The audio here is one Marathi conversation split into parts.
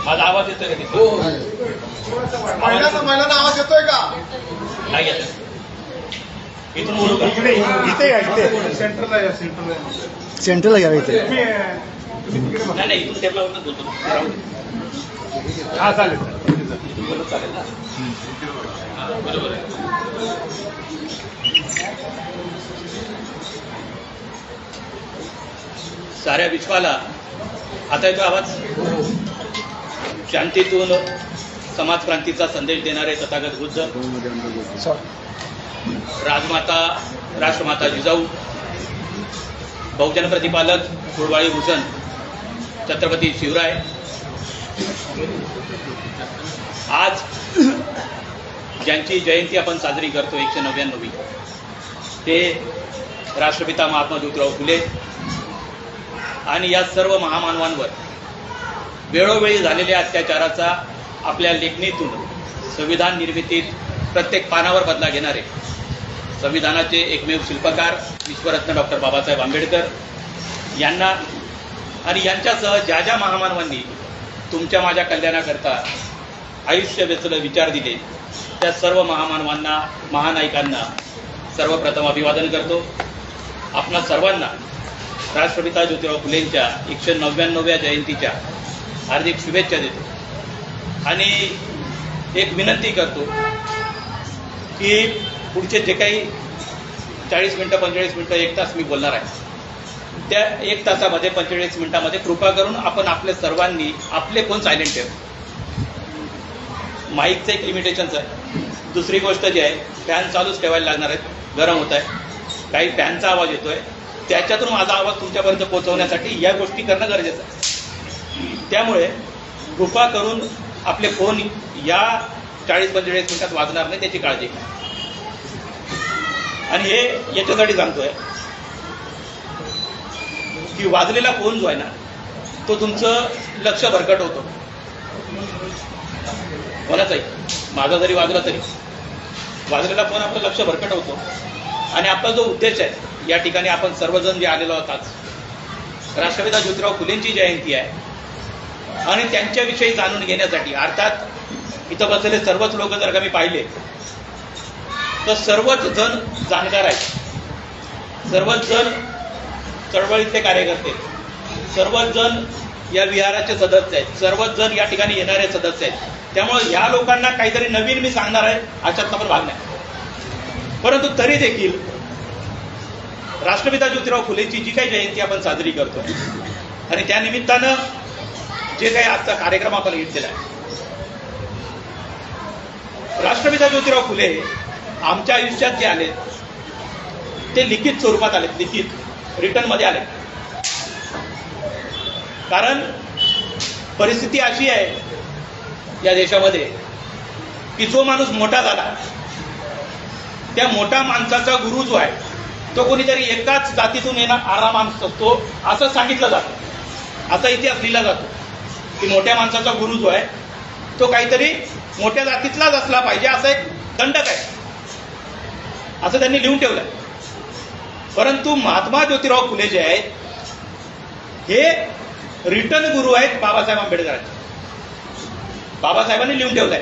माझा आवाज येतोय का तिथे? महिलांना आवाज येतोय का? नाही येत. इथून बोलू का? इथे या, इथे सेंटरला घ्या इथे. नाही इथून टेबलावरूनच बोलतो. हा चालेल. इथून बोलत चालेल ना? बरोबर आहे. साऱ्या विश्वाला आता येतो आवाज. शांतीतून समाज क्रांतीचा संदेश देणारे तथागत बुद्ध, राजमाता राष्ट्रमाता जिजाऊ, बहुजन प्रतिपालक कुळवाळी भूषण छत्रपती शिवराय, आज ज्यांची जयंती आपण साजरी करतो 199वी, ते राष्ट्रपिता महात्मा ज्योतिराव फुले आणि या सर्व महामानवांवर वेळोवेळी झालेल्या अत्याचाराचा आपल्या लेखणीतून संविधान निर्मितीत प्रत्येक पानावर बदला घेणारे संविधानाचे एकमेव शिल्पकार विश्वरत्न डॉक्टर बाबासाहेब आंबेडकर यांना आणि यांच्यासह ज्या ज्या महामानवांनी तुमच्या माझ्या कल्याणाकरता आयुष्य वेचलं, विचार दिले, त्या सर्व महामानवांना, महानायकांना सर्वप्रथम अभिवादन करतो. आपणा सर्वांना राष्ट्रपिता ज्योतिराव फुलेंच्या 199व्या जयंतीच्या हार्दिक शुभेच्छा देतो आणि एक विनंती करतो की पुढचे जे काही 40 मिनिटं, 45 मिनिटं, 1 तास मी बोलणार आहे, त्या 1 तासामध्ये 45 मिनिटामध्ये कृपा करून आपण आपल्या सर्वांनी आपले फोन सायलेंट ठेव. माईकचं एक लिमिटेशन्स आहे. दुसरी गोष्ट जी आहे, फॅन चालूच ठेवायला लागणार आहेत, गरम होत आहे, काही फॅनचा आवाज येतोय, त्याच्यातून माझा आवाज तुमच्यापर्यंत पोहोचवण्यासाठी या गोष्टी करणं गरजेचं आहे. त्यामुळे कृपा करून आपले फोन या 40-45 मिनिटात वाजणार नाही, त्याची काळजी घ्या. आणि हे याच्यासाठी सांगतोय की वाजलेला फोन जो आहे ना, तो तुमचं लक्ष भरकटवतो. कोणाचाही, माझा जरी वाजला तरी वाजलेला फोन आपलं लक्ष भरकटवतो. आणि आपला जो उद्देश आहे, या ठिकाणी आपण सर्वजण जे आलेलो आहोत, आज राष्ट्रपिता ज्योतिराव फुलेंची जयंती आहे आणि त्यांच्याविषयी जाणून घेण्यासाठी, अर्थात इथं बसलेले सर्वच लोक जर का मी पाहिले तर सर्वच जण जाणकार आहेत, सर्वच जण चळवळीतले कार्यकर्ते, सर्वच जण या विहाराचे सदस्य आहेत, सर्वच जण या ठिकाणी येणारे सदस्य आहेत. त्यामुळे या लोकांना काहीतरी नवीन मी सांगणार आहे अशातला पण भाग नाही. परंतु तरी देखील राष्ट्रपिता ज्योतिराव फुलेंची जी काही जयंती आपण साजरी करतो आणि त्या निमित्तानं जे काही आजचा कार्यक्रम आपण घेतलेला आहे, राष्ट्रपिता ज्योतिराव फुले आमच्या आयुष्यात जे आले ते लिखित स्वरूपात आले, लिखित रिटर्न मध्ये आले. कारण परिस्थिती अशी आहे या देशामध्ये की जो माणूस मोठा झाला, त्या मोठ्या माणसाचा गुरु जो आहे तो कोणीतरी एकाच जातीतून येणारा माणूस असतो असं सांगितलं जातं, असा इतिहास लिहिला जातो की मोठ्या माणसाचा गुरु जो आहे तो काहीतरी मोठ्या जातीतलाच असला पाहिजे, असं एक दंडक आहे, असं त्यांनी लिहून ठेवलंय. परंतु महात्मा ज्योतिराव फुले जे आहेत हे रिटर्न गुरु आहेत बाबासाहेब आंबेडकरांचे. बाबासाहेबांनी लिहून ठेवलंय.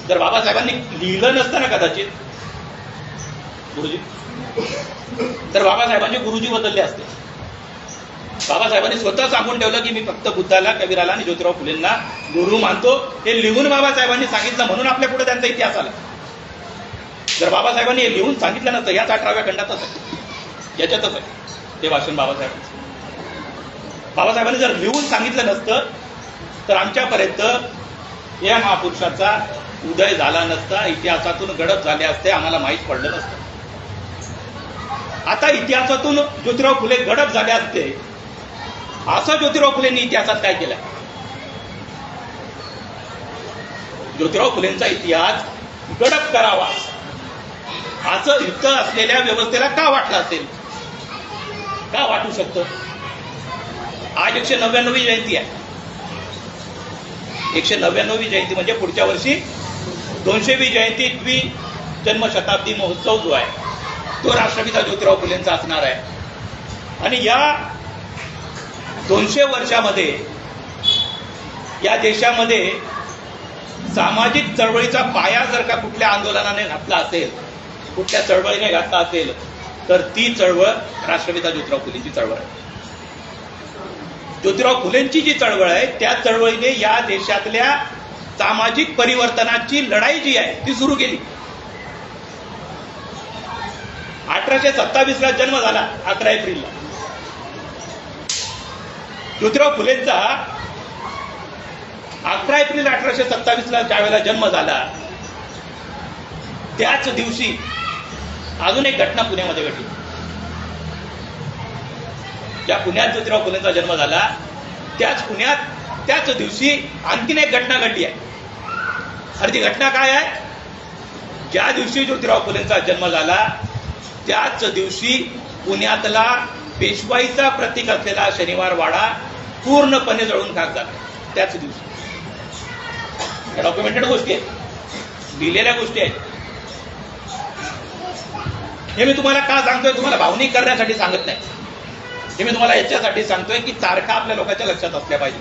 जर बाबासाहेबांनी लिहिलं नसतं ना कदाचित गुरुजी, तर बाबासाहेबांचे गुरुजी बदलले असते. बाबासाहेबांनी स्वतः सांगून ठेवलं की मी फक्त बुद्धाला, कबीराला आणि ज्योतिराव फुलेंना गुरु मानतो. हे लिहून बाबासाहेबांनी सांगितलं म्हणून आपल्या पुढे त्यांचा इतिहास आला. जर बाबासाहेबांनी हे लिहून सांगितलं नसतं, याच 18व्या खंडातच आहे, याच्यातच आहे ते भाषण बाबासाहेबांचं. बाबासाहेबांनी जर लिहून सांगितलं नसतं तर आमच्यापर्यंत या महापुरुषाचा उदय झाला नसता, इतिहासातून गडप झाले असते, आम्हाला माहीत पडलं नसतं. आता इतिहासातून ज्योतिराव फुले गडप झाले असते, असं ज्योतिराव फुलेंनी इतिहासात काय केलं? ज्योतिराव फुलेंचा इतिहास गडप करावा असं युक्त असलेल्या व्यवस्थेला का वाटलं असेल? का वाटू शकतं? आज 199वी जयंती आहे. 199वी जयंती म्हणजे पुढच्या वर्षी 200वी जयंती, द्विजन्मशताब्दी महोत्सव जो आहे तो राष्ट्रपिता ज्योतिराव फुलेंचा असणार आहे. आणि या 200 वर्षामध्ये या देशामध्ये सामाजिक चळवळीचा पाया जर का कुठल्या आंदोलनाने घातला असेल, कुठल्या चळवळीने घातला असेल, तर ती चळवळ राष्ट्रपिता ज्योतिराव फुलेंची चळवळ आहे. ज्योतिराव फुलेंची जी चळवळ आहे त्या चळवळीने या देशातल्या सामाजिक परिवर्तनाची लढाई जी आहे ती सुरू केली. 1827ला जन्म झाला, 11 एप्रिलला. ज्योतिराव फुलेंचा 11 एप्रिल 1827ला ज्यावेळेला जन्म झाला त्याच दिवशी अजून एक घटना पुण्यामध्ये घडली. ज्या पुण्यात ज्योतिराव फुलेंचा जन्म झाला त्याच पुण्यात त्याच दिवशी आणखीन एक घटना घडली आहे. आणि ती घटना काय आहे? ज्या दिवशी ज्योतिराव फुलेंचा जन्म झाला त्याच दिवशी पुण्यातला पेशवाईचा प्रतीक असलेला शनिवार वाडा पूर्णपणे जळून खाक झाला. त्याच दिवशी. या डॉक्युमेंटेड गोष्टी आहेत, लिहिलेल्या गोष्टी आहेत. हे मी तुम्हाला का सांगतोय? तुम्हाला भावनिक करण्यासाठी सांगत नाही. हे मी तुम्हाला याच्यासाठी सांगतोय की तारखा आपल्या लोकांच्या लक्षात असल्या पाहिजे.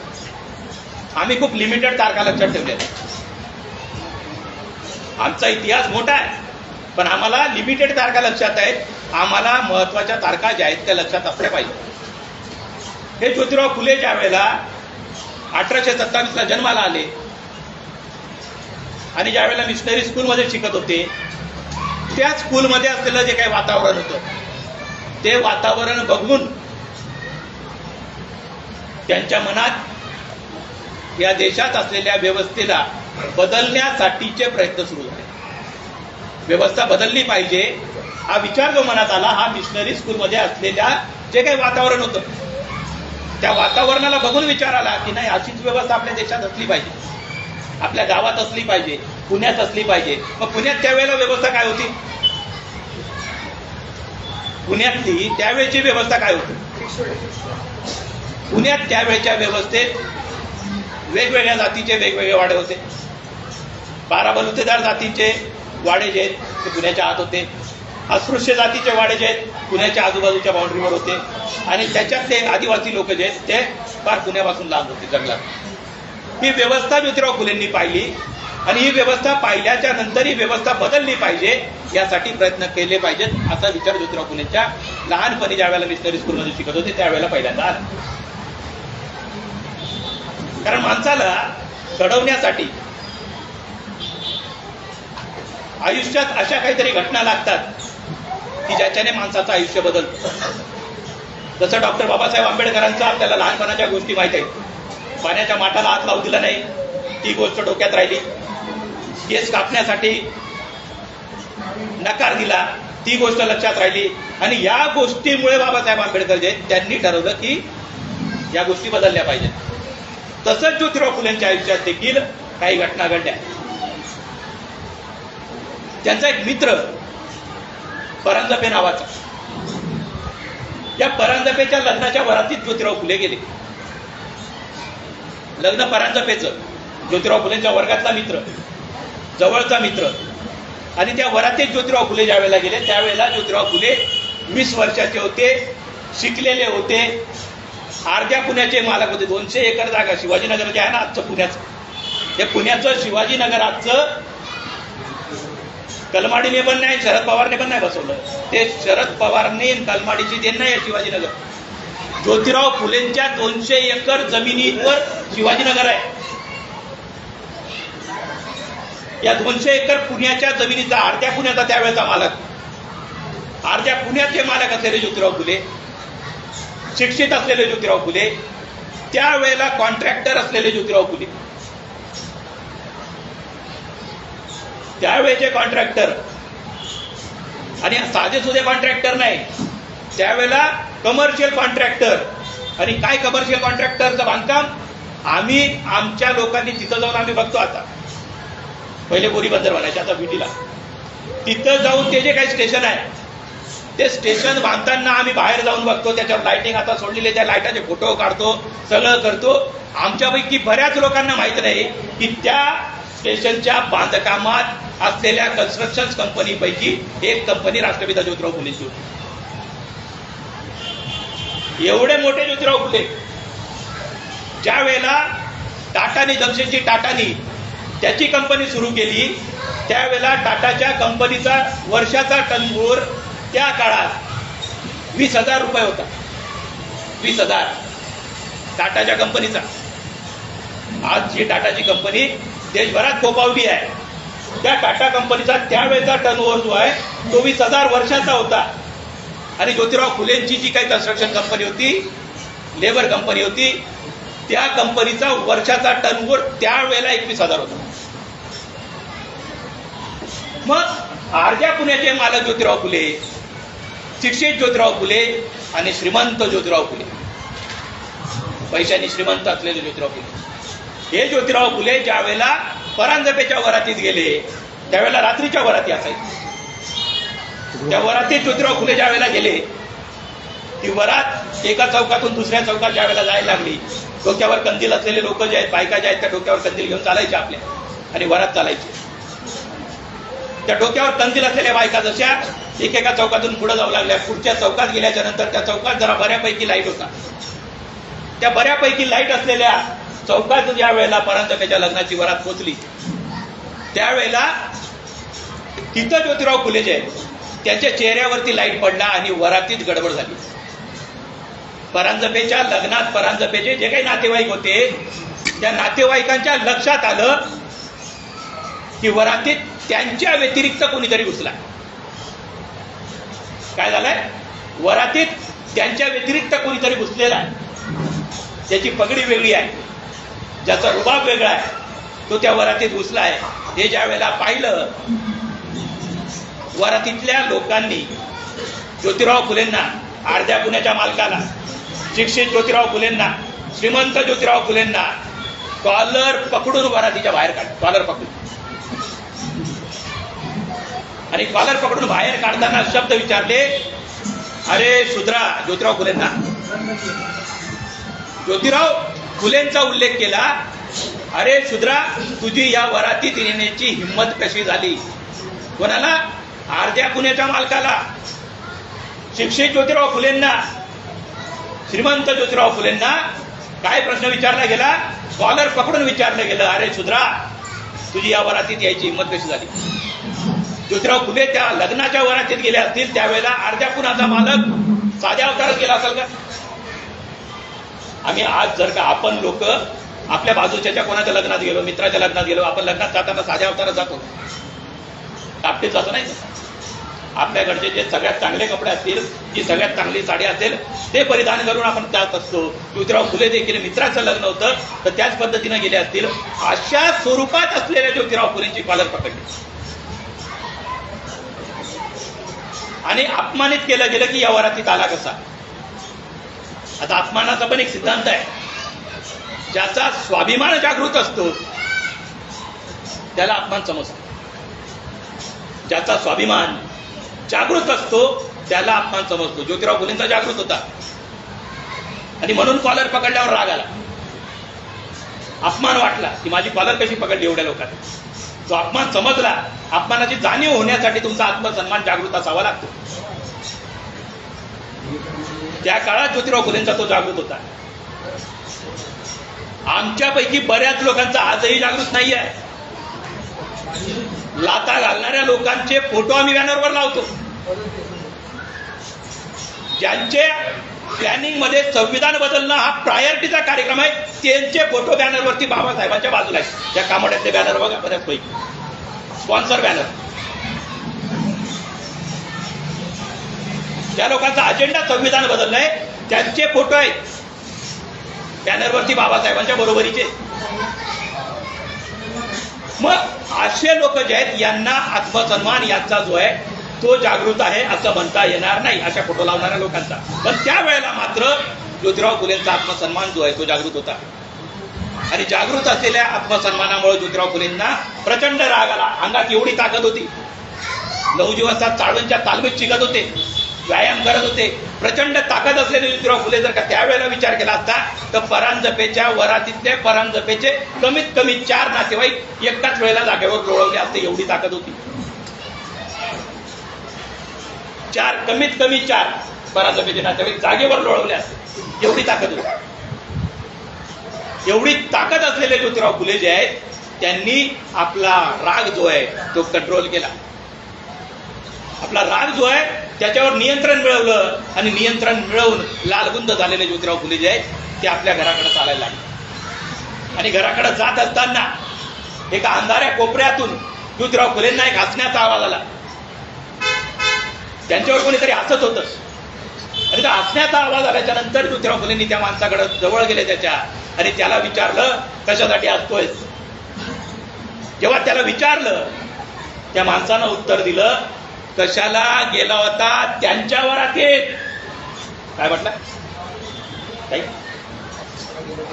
आम्ही खूप लिमिटेड तारखा लक्षात ठेवल्या. आमचा इतिहास मोठा आहे पण आम्हाला लिमिटेड तारखा लक्षात आहेत. आम्हाला महत्वाच्या तारखा ज्या आहेत त्या लक्षात असल्या पाहिजे. हे ज्योतिराव फुले ज्या वेळेला 1827ला जन्माला आले आणि ज्या वेळेला मिशनरी स्कूलमध्ये शिकत होते त्या स्कूलमध्ये असलेलं जे काही वातावरण होतं ते वातावरण बघून त्यांच्या मनात या देशात असलेल्या व्यवस्थेला बदलण्यासाठीचे प्रयत्न सुरू झाले. व्यवस्था बदलली पाहिजे हा विचार जो मनात आला, हा मिशनरी स्कूलमध्ये असलेल्या जे काही वातावरण होतं त्या वातावरणाला बघून विचार आला की नाही, अशीच व्यवस्था आपल्या देशात असली पाहिजे, आपल्या गावात असली पाहिजे, पुण्यात असली पाहिजे. मग पुण्यात त्यावेळेला व्यवस्था काय होती? पुण्यातली त्यावेळेची व्यवस्था काय होती? पुण्यात त्यावेळेच्या व्यवस्थेत वेगवेगळ्या जातीचे वेगवेगळे वाडे होते. 12 बलुतेदार जातीचे वाडे जे आहेत ते पुण्याच्या आत होते. अस्पृश्य जातीचे वाडे जे आहेत पुण्याच्या आजूबाजूच्या बाउंड्रीवर होते. आणि त्याच्यातले आदिवासी लोक जे आहेत ते फार पुण्यापासून लांब होते, जंगलात. ही व्यवस्था ज्योतिराव फुलेंनी पाहिली आणि ही व्यवस्था पाहिल्याच्या नंतर ही व्यवस्था बदलली पाहिजे यासाठी प्रयत्न केले पाहिजेत असा विचार ज्योतिराव फुलेंच्या लहानपणी ज्या वेळेला मिशनरी स्कूलमध्ये शिकत होते त्यावेळेला पहिल्यांदा आला. कारण माणसाला घडवण्यासाठी आयुष्यात अशा काहीतरी घटना लागतात की ज्याच्याने माणसाचं आयुष्य बदलतं. जसं डॉक्टर बाबासाहेब आंबेडकरांचं आपल्याला लहानपणाच्या गोष्टी माहित आहेत. पाण्याच्या माठाला हात लावू दिला नाही ती गोष्ट डोक्यात राहिली. केस कापण्यासाठी नकार दिला ती गोष्ट लक्षात राहिली. आणि या गोष्टीमुळे बाबासाहेब आंबेडकर जे त्यांनी ठरवलं की या गोष्टी बदलल्या पाहिजेत. तसंच ज्योतिराव फुलेंच्या आयुष्यात देखील काही घटना घडल्या. त्यांचा एक मित्र परांजपे नावाचा, या परांजपेच्या लग्नाच्या वरातीत ज्योतिराव फुले गेले. लग्न परांजपेचं, ज्योतिराव फुलेंच्या वर्गातला मित्र, जवळचा मित्र. आणि त्या वरातीत ज्योतिराव फुले ज्या वेळेला गेले त्यावेळेला ज्योतिराव फुले 20 वर्षाचे होते, शिकलेले होते, अर्ध्या पुण्याचे मालक होते. 200 एकर जागा शिवाजीनगर जे आहे ना आजचं पुण्याचं, हे पुण्याचं शिवाजीनगर आजचं कलमाडीने पण नाही, शरद पवारने पण नाही बसवलं. ते शरद पवारने कलमाडीची देण नाही आहे शिवाजीनगर. ज्योतिराव फुलेंच्या 200 एकर जमिनीवर शिवाजीनगर आहे. या 200 एकर पुण्याच्या जमिनीचा अर्ध्या पुण्याचा त्यावेळेचा मालक, अर्ध्या पुण्याचे मालक असलेले ज्योतिराव फुले, शिक्षित असलेले ज्योतिराव फुले, त्यावेळेला कॉन्ट्रॅक्टर असलेले ज्योतिराव फुले. त्यावेळेचे कॉन्ट्रॅक्टर आणि साधे सुधे कॉन्ट्रॅक्टर नाही, त्यावेळेला कमर्शियल कॉन्ट्रॅक्टर. आणि काय कमर्शियल कॉन्ट्रॅक्टरचं बांधकाम आम्ही आमच्या लोकांनी तिथं जाऊन आम्ही बघतो. आता पहिले बोरी बंदर बनायचे, आता विटीला तिथं जाऊन ते जे काही स्टेशन आहे ते स्टेशन बांधताना आम्ही बाहेर जाऊन बघतो. त्याच्यावर लाइटिंग आता सोडलेली, त्या लाईटाचे फोटो काढतो, सगळं करतो. आमच्यापैकी बऱ्याच लोकांना माहित नाही की त्या स्टेशनच्या बांधकामात असलेल्या कन्स्ट्रक्शन कंपनीपैकी एक कंपनी राष्ट्रपिता ज्योतिराव फुलेंची होती. एवढे मोठे ज्योतिराव फुले ज्या वेळेला टाटानी जमशेदजी टाटानी त्याची कंपनी सुरू केली त्यावेळेला टाटाच्या कंपनीचा वर्षाचा टर्नओव्हर त्या काळात 20,000 रुपये होता. 20,000 टाटाच्या कंपनीचा. आज जी टाटाची कंपनी देशभरात फोपावली आहे त्या टाटा कंपनीचा त्यावेळेचा टर्नओव्हर जो आहे तो 20,000 वर्षाचा होता. आणि ज्योतिराव फुलेंची जी काही कन्स्ट्रक्शन कंपनी होती, लेबर कंपनी होती, त्या कंपनीचा वर्षाचा टर्नओव्हर त्यावेळेला 21,000 होता. मग अर्ध्या पुण्याचे मालक ज्योतिराव फुले, शिक्षित ज्योतिराव फुले आणि श्रीमंत ज्योतिराव फुले, पैशाने श्रीमंत असलेले ज्योतिराव फुले. हे ज्योतिराव फुले ज्या वेळेला परांजपेच्या वरातीत गेले त्यावेळेला रात्रीच्या वराती असायची. त्या वरातीत ज्योतिराव फुले ज्या वेळेला गेले ती वरात एका चौकातून दुसऱ्या चौकात ज्या वेळेला जायला लागली, डोक्यावर कंदील असलेले लोक जे आहेत, बायका ज्या आहेत त्या डोक्यावर कंदील घेऊन चालायचे आपल्या आणि वरात चालायची. त्या डोक्यावर कंदील असलेल्या बायका जशा एकेका चौकातून पुढे जाऊ लागल्या, पुढच्या चौकात गेल्याच्या नंतर त्या चौकात जरा बऱ्यापैकी लाईट होता. त्या बऱ्यापैकी लाईट असलेल्या चौकात ज्या वेळेला परांजपेच्या लग्नाची वरात पोचली त्यावेळेला तिथं ज्योतिराव फुले जे आहेत त्यांच्या चेहऱ्यावरती लाईट पडला आणि वरातीत गडबड झाली. परांजपेच्या लग्नात परांजपेचे जे काही नातेवाईक होते त्या नातेवाईकांच्या लक्षात आलं की वरातीत त्यांच्या व्यतिरिक्त कोणीतरी घुसला. काय झालंय? वरातीत त्यांच्या व्यतिरिक्त कोणीतरी घुसलेला आहे. त्याची पगडी वेगळी आहे, ज्याचा रुबाब वेगळा आहे, तो त्या वरातीत घुसला आहे. हे ज्या वेळेला पाहिलं वरातीतल्या लोकांनी ज्योतिराव फुलेंना, अर्ध्या पुण्याच्या मालकाला, शिक्षित ज्योतिराव फुलेंना, श्रीमंत ज्योतिराव फुलेंना कॉलर पकडून वरातीच्या बाहेर काढ. कॉलर पकडून आणि कॉलर पकडून बाहेर काढताना शब्द विचारले, अरे शूद्रा. ज्योतिराव फुलेंना ज्योतिराव फुलेंचा उल्लेख केला, अरे शूद्रा तुझी या वरातीत येण्याची हिंमत कशी झाली? कोणाला? अर्ध्या पुण्याच्या मालकाला, शिक्षित ज्योतिराव फुलेंना, श्रीमंत ज्योतिराव फुलेंना काय प्रश्न विचारला गेला? कॉलर पकडून विचारलं गेलं, अरे शूद्रा तुझी या वरातीत यायची हिंमत कशी झाली? ज्योतिराव फुले त्या लग्नाच्या वरातीत गेले असतील त्यावेळेला अर्ध्या पुण्याचा मालक साध्या अवतारात गेला असेल का? आम्ही आज जर का आपण लोक आपल्या बाजूच्या कोणाच्या लग्नात गेलो, मित्राच्या लग्नात गेलो, आपण लग्नात जाताना साध्या अवतारात जातो, टापटीत जातो नाही. आपल्याकडचे जे सगळ्यात चांगले कपडे असतील, जी सगळ्यात चांगली साडी असेल ते परिधान करून आपण जात असतो. ज्योतिराव फुले देखील मित्राचं लग्न होतं तर त्याच पद्धतीने गेले असतील. अशा स्वरूपात असलेल्या ज्योतिराव फुलेंची कॉलर पकडली आणि अपमानित केलं गेलं की या वरातीत आला कसा? आता अपमानाचा पण एक सिद्धांत आहे, ज्याचा स्वाभिमान जागृत असतो त्याला अपमान समजतो. ज्याचा स्वाभिमान जागृत असतो त्याला अपमान समजतो. ज्योतिराव फुलेंचा जागृत होता आणि म्हणून कॉलर पकडल्यावर राग आला, अपमान वाटला की माझी कॉलर कशी पकडली एवढ्या लोकांनी. तो अपमान समजला. अपमानाची जाणीव होण्यासाठी तुमचा आत्मसन्मान जागृत असावा लागतो. त्या काळात ज्योतिराव फुलेंचा तो जागृत होता. आमच्यापैकी बऱ्याच लोकांचा आजही जागृत नाही आहे. लाथा घालणाऱ्या लोकांचे फोटो आम्ही बॅनरवर लावतो. ज्यांचे प्लॅनिंग मध्ये संविधान बदलणं हा प्रायोरिटीचा कार्यक्रम आहे त्यांचे फोटो बॅनरवरती बाबासाहेबांच्या बाजूला आहे. त्या कामड्यातले बॅनर बघा बऱ्याचपैकी स्पॉन्सर बॅनर. त्या लोकांचा अजेंडा संविधान बदलणं त्यांचे फोटो आहेत बॅनरवरती बाबासाहेबांच्या बरोबरीचे. मग असे लोक जे आहेत यांना आत्मसन्मान यांचा जो आहे तो जागृत आहे असं म्हणता येणार नाही अशा फोटो लावणाऱ्या लोकांचा. पण त्यावेळेला मात्र ज्योतिराव फुलेंचा आत्मसन्मान जो आहे तो जागृत होता आणि जागृत असलेल्या आत्मसन्मानामुळे ज्योतिराव फुलेंना प्रचंड राग आला. अंगात एवढी ताकद होती, नवजीवनात चाळवणच्या तालमीत शिकत होते, व्यायाम करत होते. प्रचंड ताकद असलेले ज्योतिराव फुले जर का त्यावेळेला विचार केला असता तर परांजपेच्या वरातीतले परांजपेचे कमीत कमी 4 नातेवाईक एकाच वेळेला जागेवर लोळवले असते. एवढी ताकद होती. 4 कमीत कमी 4 परांजपेचे नातेवाईक जागेवर लोळवले असते एवढी ताकद होती. एवढी ताकद असलेले ज्योतिराव फुले जे आहेत त्यांनी आपला राग जो आहे तो कंट्रोल केला. आपला राग जो आहे त्याच्यावर नियंत्रण मिळवलं आणि नियंत्रण मिळवून लालगुंद झालेले ज्योतिराव फुले जे आहेत ते आपल्या घराकडे चालायला लागले. आणि घराकडे जात असताना एका अंधाऱ्या कोपऱ्यातून ज्योतिराव फुलेंना एक हसण्याचा आवाज आला. त्यांच्यावर कोणीतरी हसत होतं आणि त्या हसण्याचा आवाज आल्याच्या नंतर ज्योतिराव फुलेंनी त्या माणसाकडे जवळ गेले त्याच्या आणि त्याला विचारलं, कशासाठी हसतोयस? जेव्हा त्याला विचारलं त्या माणसानं उत्तर दिलं, कशाला गेला होता त्यांच्या वरातीत. काय म्हटलं?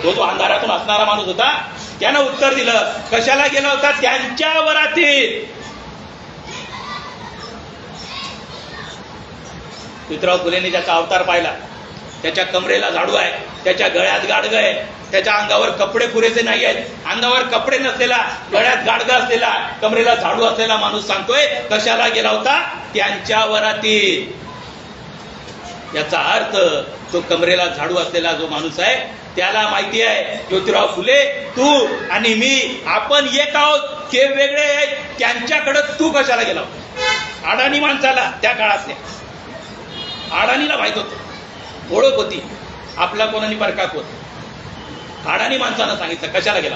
तो जो अंधारातून असणारा माणूस होता त्यानं उत्तर दिलं, कशाला गेला होता त्यांच्या वरातीत. ज्योतिराव फुलेंनी त्याचा अवतार पाहिला. त्याच्या कमरेला झाडू आहे, त्याच्या गळ्यात गाडगं आहे, त्याच्या अंगावर कपडे पुरेसे नाही आहेत. अंगावर कपडे नसलेला, गळ्यात गाडगं असलेला, कमरेला झाडू असलेला माणूस सांगतोय कशाला गेला होता त्यांच्या वरातीत. याचा अर्थ तो कमरेला झाडू असलेला जो माणूस आहे त्याला माहिती आहे ज्योतिराव फुले तू आणि मी आपण एक आहोत, ते वेगळे आहेत, त्यांच्याकडे तू कशाला गेला होता. अडाणी माणसाला त्या काळातल्या अडाणीला माहित होतं, ओळख होती आपला कोणानी परका कोण. अडाणी माणसानं सांगितलं कशाला गेला.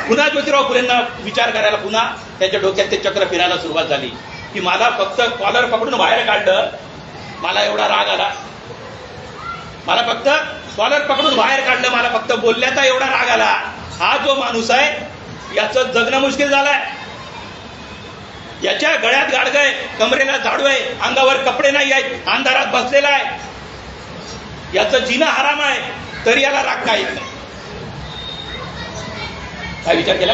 पुन्हा ज्योतिराव फुलेंना विचार करायला पुन्हा त्यांच्या डोक्यात ते चक्र फिरायला सुरुवात झाली की मला फक्त कॉलर पकडून बाहेर काढलं, मला एवढा राग आला. मला फक्त कॉलर पकडून बाहेर काढलं, मला फक्त बोलल्याचा एवढा राग आला. हा जो माणूस आहे याचं जगणं मुश्किल झालंय. याच्या गळ्यात गाडगं आहे, कमरेला झाडू आहे, अंगावर कपडे नाही आहेत, अंधारात बसलेला आहे, याचं जिना हराम आहे, तरी याला राग काय येत नाही. काय विचार केला?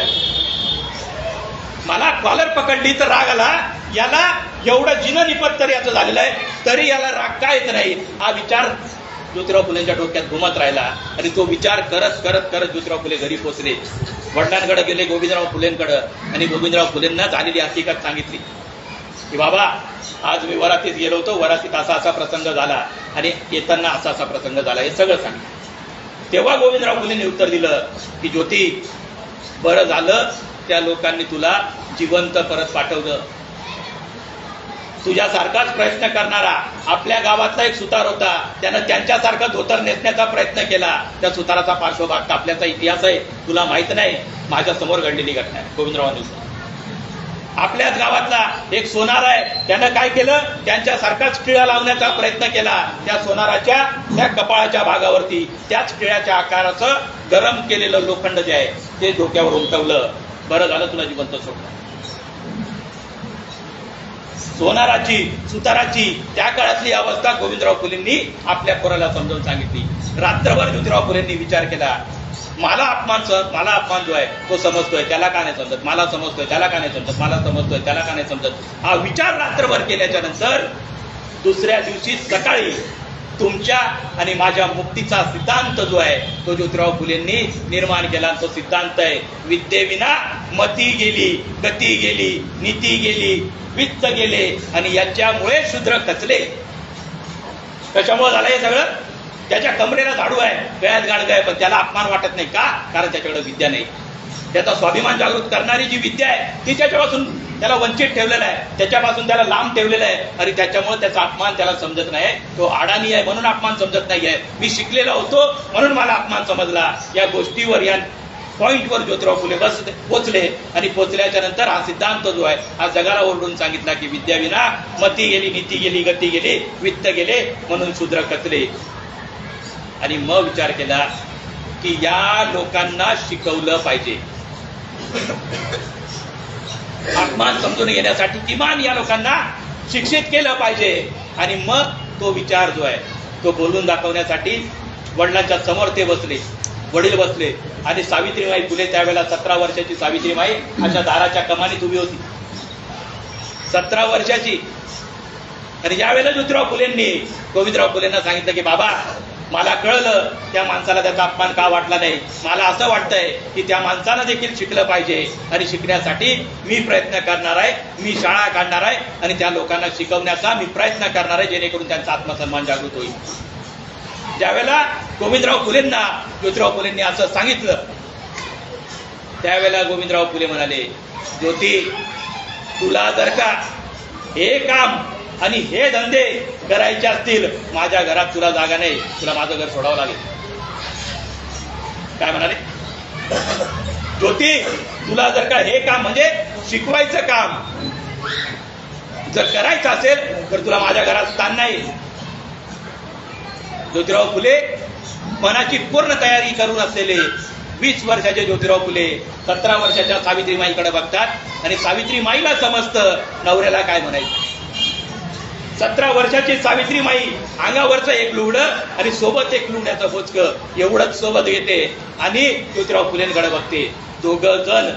मला कॉलर पकडली तर राग आला, याला एवढं जिनं निपत तरी याचं झालेलं आहे, तरी याला राग काय येत नाही. हा विचार ज्योतिराव फुलेंच्या डोक्यात घुमत राहिला आणि तो विचार करत करत करत ज्योतिराव फुले घरी पोहोचले. वडिलांकडे गेले गोविंदराव फुलेंकडे आणि गोविंदराव फुलेंना झालेली हकीकत सांगितली की बाबा आज मी वरातीत गेलो होतो, वरातीत असा असा प्रसंग झाला आणि येताना असा असा प्रसंग झाला, हे सगळं सांगितलं. तेव्हा गोविंदराव फुलेंनी उत्तर दिलं की ज्योती बरं झालं त्या लोकांनी तुला जिवंत परत पाठवलं. तुझ्यासारखाच प्रयत्न करणारा आपल्या गावातला एक सुतार होता, त्यानं त्यांच्यासारखा धोतर नेसण्याचा प्रयत्न केला. त्या सुताराचा पार्श्वभाग कापल्याचा इतिहास आहे, तुला माहित नाही, माझ्या समोर घडलेली घटना आहे. गोविंदरावांनी आपल्याच गावातला एक सोनार आहे, त्यानं काय केलं, त्यांच्यासारखाच टिळा लावण्याचा प्रयत्न केला. त्या सोनाराच्या त्या कपाळाच्या भागावरती त्याच टिळ्याच्या आकाराचं गरम केलेलं लोखंड जे आहे ते डोक्यावर उमटवलं. बरं झालं तुला जिवंत सोडलं. सोनाराची सुताराची त्या काळातली अवस्था गोविंदराव फुलेंनी आपल्या पोराला समजावून सांगितली. रात्रभर ज्योतिराव फुलेंनी विचार केला, मला अपमान जो आहे तो समजतोय, त्याला का नाही समजत, मला समजतोय, त्याला का नाही समजत, मला समजतोय, त्याला का नाही समजत. हा विचार रात्रभर केल्याच्या नंतर दुसऱ्या दिवशी सकाळी तुमच्या आणि माझ्या मुक्तीचा सिद्धांत जो आहे तो ज्योतिराव फुलेंनी निर्माण केला. तो सिद्धांत आहे विद्येविना मती गेली, गती गेली, नीती गेली, वित्त गेले आणि याच्यामुळे शूद्र खचले. कशामुळे झालं हे सगळं? त्याच्या कमरेला झाडू आहे, गळ्यात गाडगं आहे, पण त्याला अपमान वाटत नाही का? कारण त्याच्याकडे विद्या नाही. त्याचा स्वाभिमान जागृत करणारी जी विद्या आहे ती त्याच्यापासून त्याला वंचित ठेवलेला आहे, त्याच्यापासून त्याला लांब ठेवलेला आहे आणि त्याच्यामुळे त्याचा अपमान त्याला समजत नाही. तो अडाणी आहे म्हणून अपमान समजत नाहीये, मी शिकलेला होतो म्हणून मला अपमान समजला. या गोष्टीवर या पॉइंटवर ज्योतिराव फुले पोचले आणि पोचल्याच्या नंतर हा सिद्धांत जो आहे हा जगाला ओरडून सांगितला की विद्याविना मती गेली, नीती गेली, गती गेली, वित्त गेले म्हणून शूद्र खचले. आणि मग विचार केला की या लोकांना शिकवलं पाहिजे. अपमान समजून घेण्यासाठी किमान या लोकांना शिक्षित केलं पाहिजे. आणि मग तो विचार जो आहे तो बोलून दाखवण्यासाठी वडिलांच्या समोर ते बसले, वडील बसले आणि सावित्रीबाई फुले त्यावेळेला 17 वर्षाची सावित्रीबाई अशा दाराच्या कमानीत उभी होती, 17 वर्षाची. आणि यावेळेला ज्योतिराव फुलेंनी गोविंदराव फुलेंना सांगितलं की बाबा मला कळलं त्या माणसाला त्याचा अपमान का वाटला नाही, मला असं वाटतंय की त्या माणसानं देखील शिकलं पाहिजे आणि शिकण्यासाठी मी प्रयत्न करणार आहे, मी शाळा काढणार आहे आणि त्या लोकांना शिकवण्याचा मी प्रयत्न करणार आहे जेणेकरून त्यांचा आत्मसन्मान जागृत होईल. ज्यावेळेला गोविंदराव फुलेंना ज्योतिराव फुलेंनी असं सांगितलं, त्यावेळेला गोविंदराव फुले म्हणाले, ज्योती, तुला जर का हे काम आणि हे धंदे करायचे असतील, माझ्या घरात तुला जागा नाही, तुला माझं घर सोडावं लागेल. काय म्हणाले? ज्योती, तुला जर का हे काम म्हणजे शिकवायचं काम जर करायचं असेल तर तुला माझ्या घरात स्थान नाही. ज्योतिराव फुले मनाची पूर्ण तयारी करून असलेले 20 वर्षाचे ज्योतिराव फुले 17 वर्षाच्या सावित्रीमाईकडे बघतात आणि सावित्रीमाईला समजतं नवऱ्याला काय म्हणायचं. 17 वर्षाची सावित्रीमाई अंगावरचं एक लुगडं आणि सोबत एक लुगड्याचं बोचकं एवढंच सोबत घेते आणि ज्योतिराव फुलेंकडे बघते. दोघं जण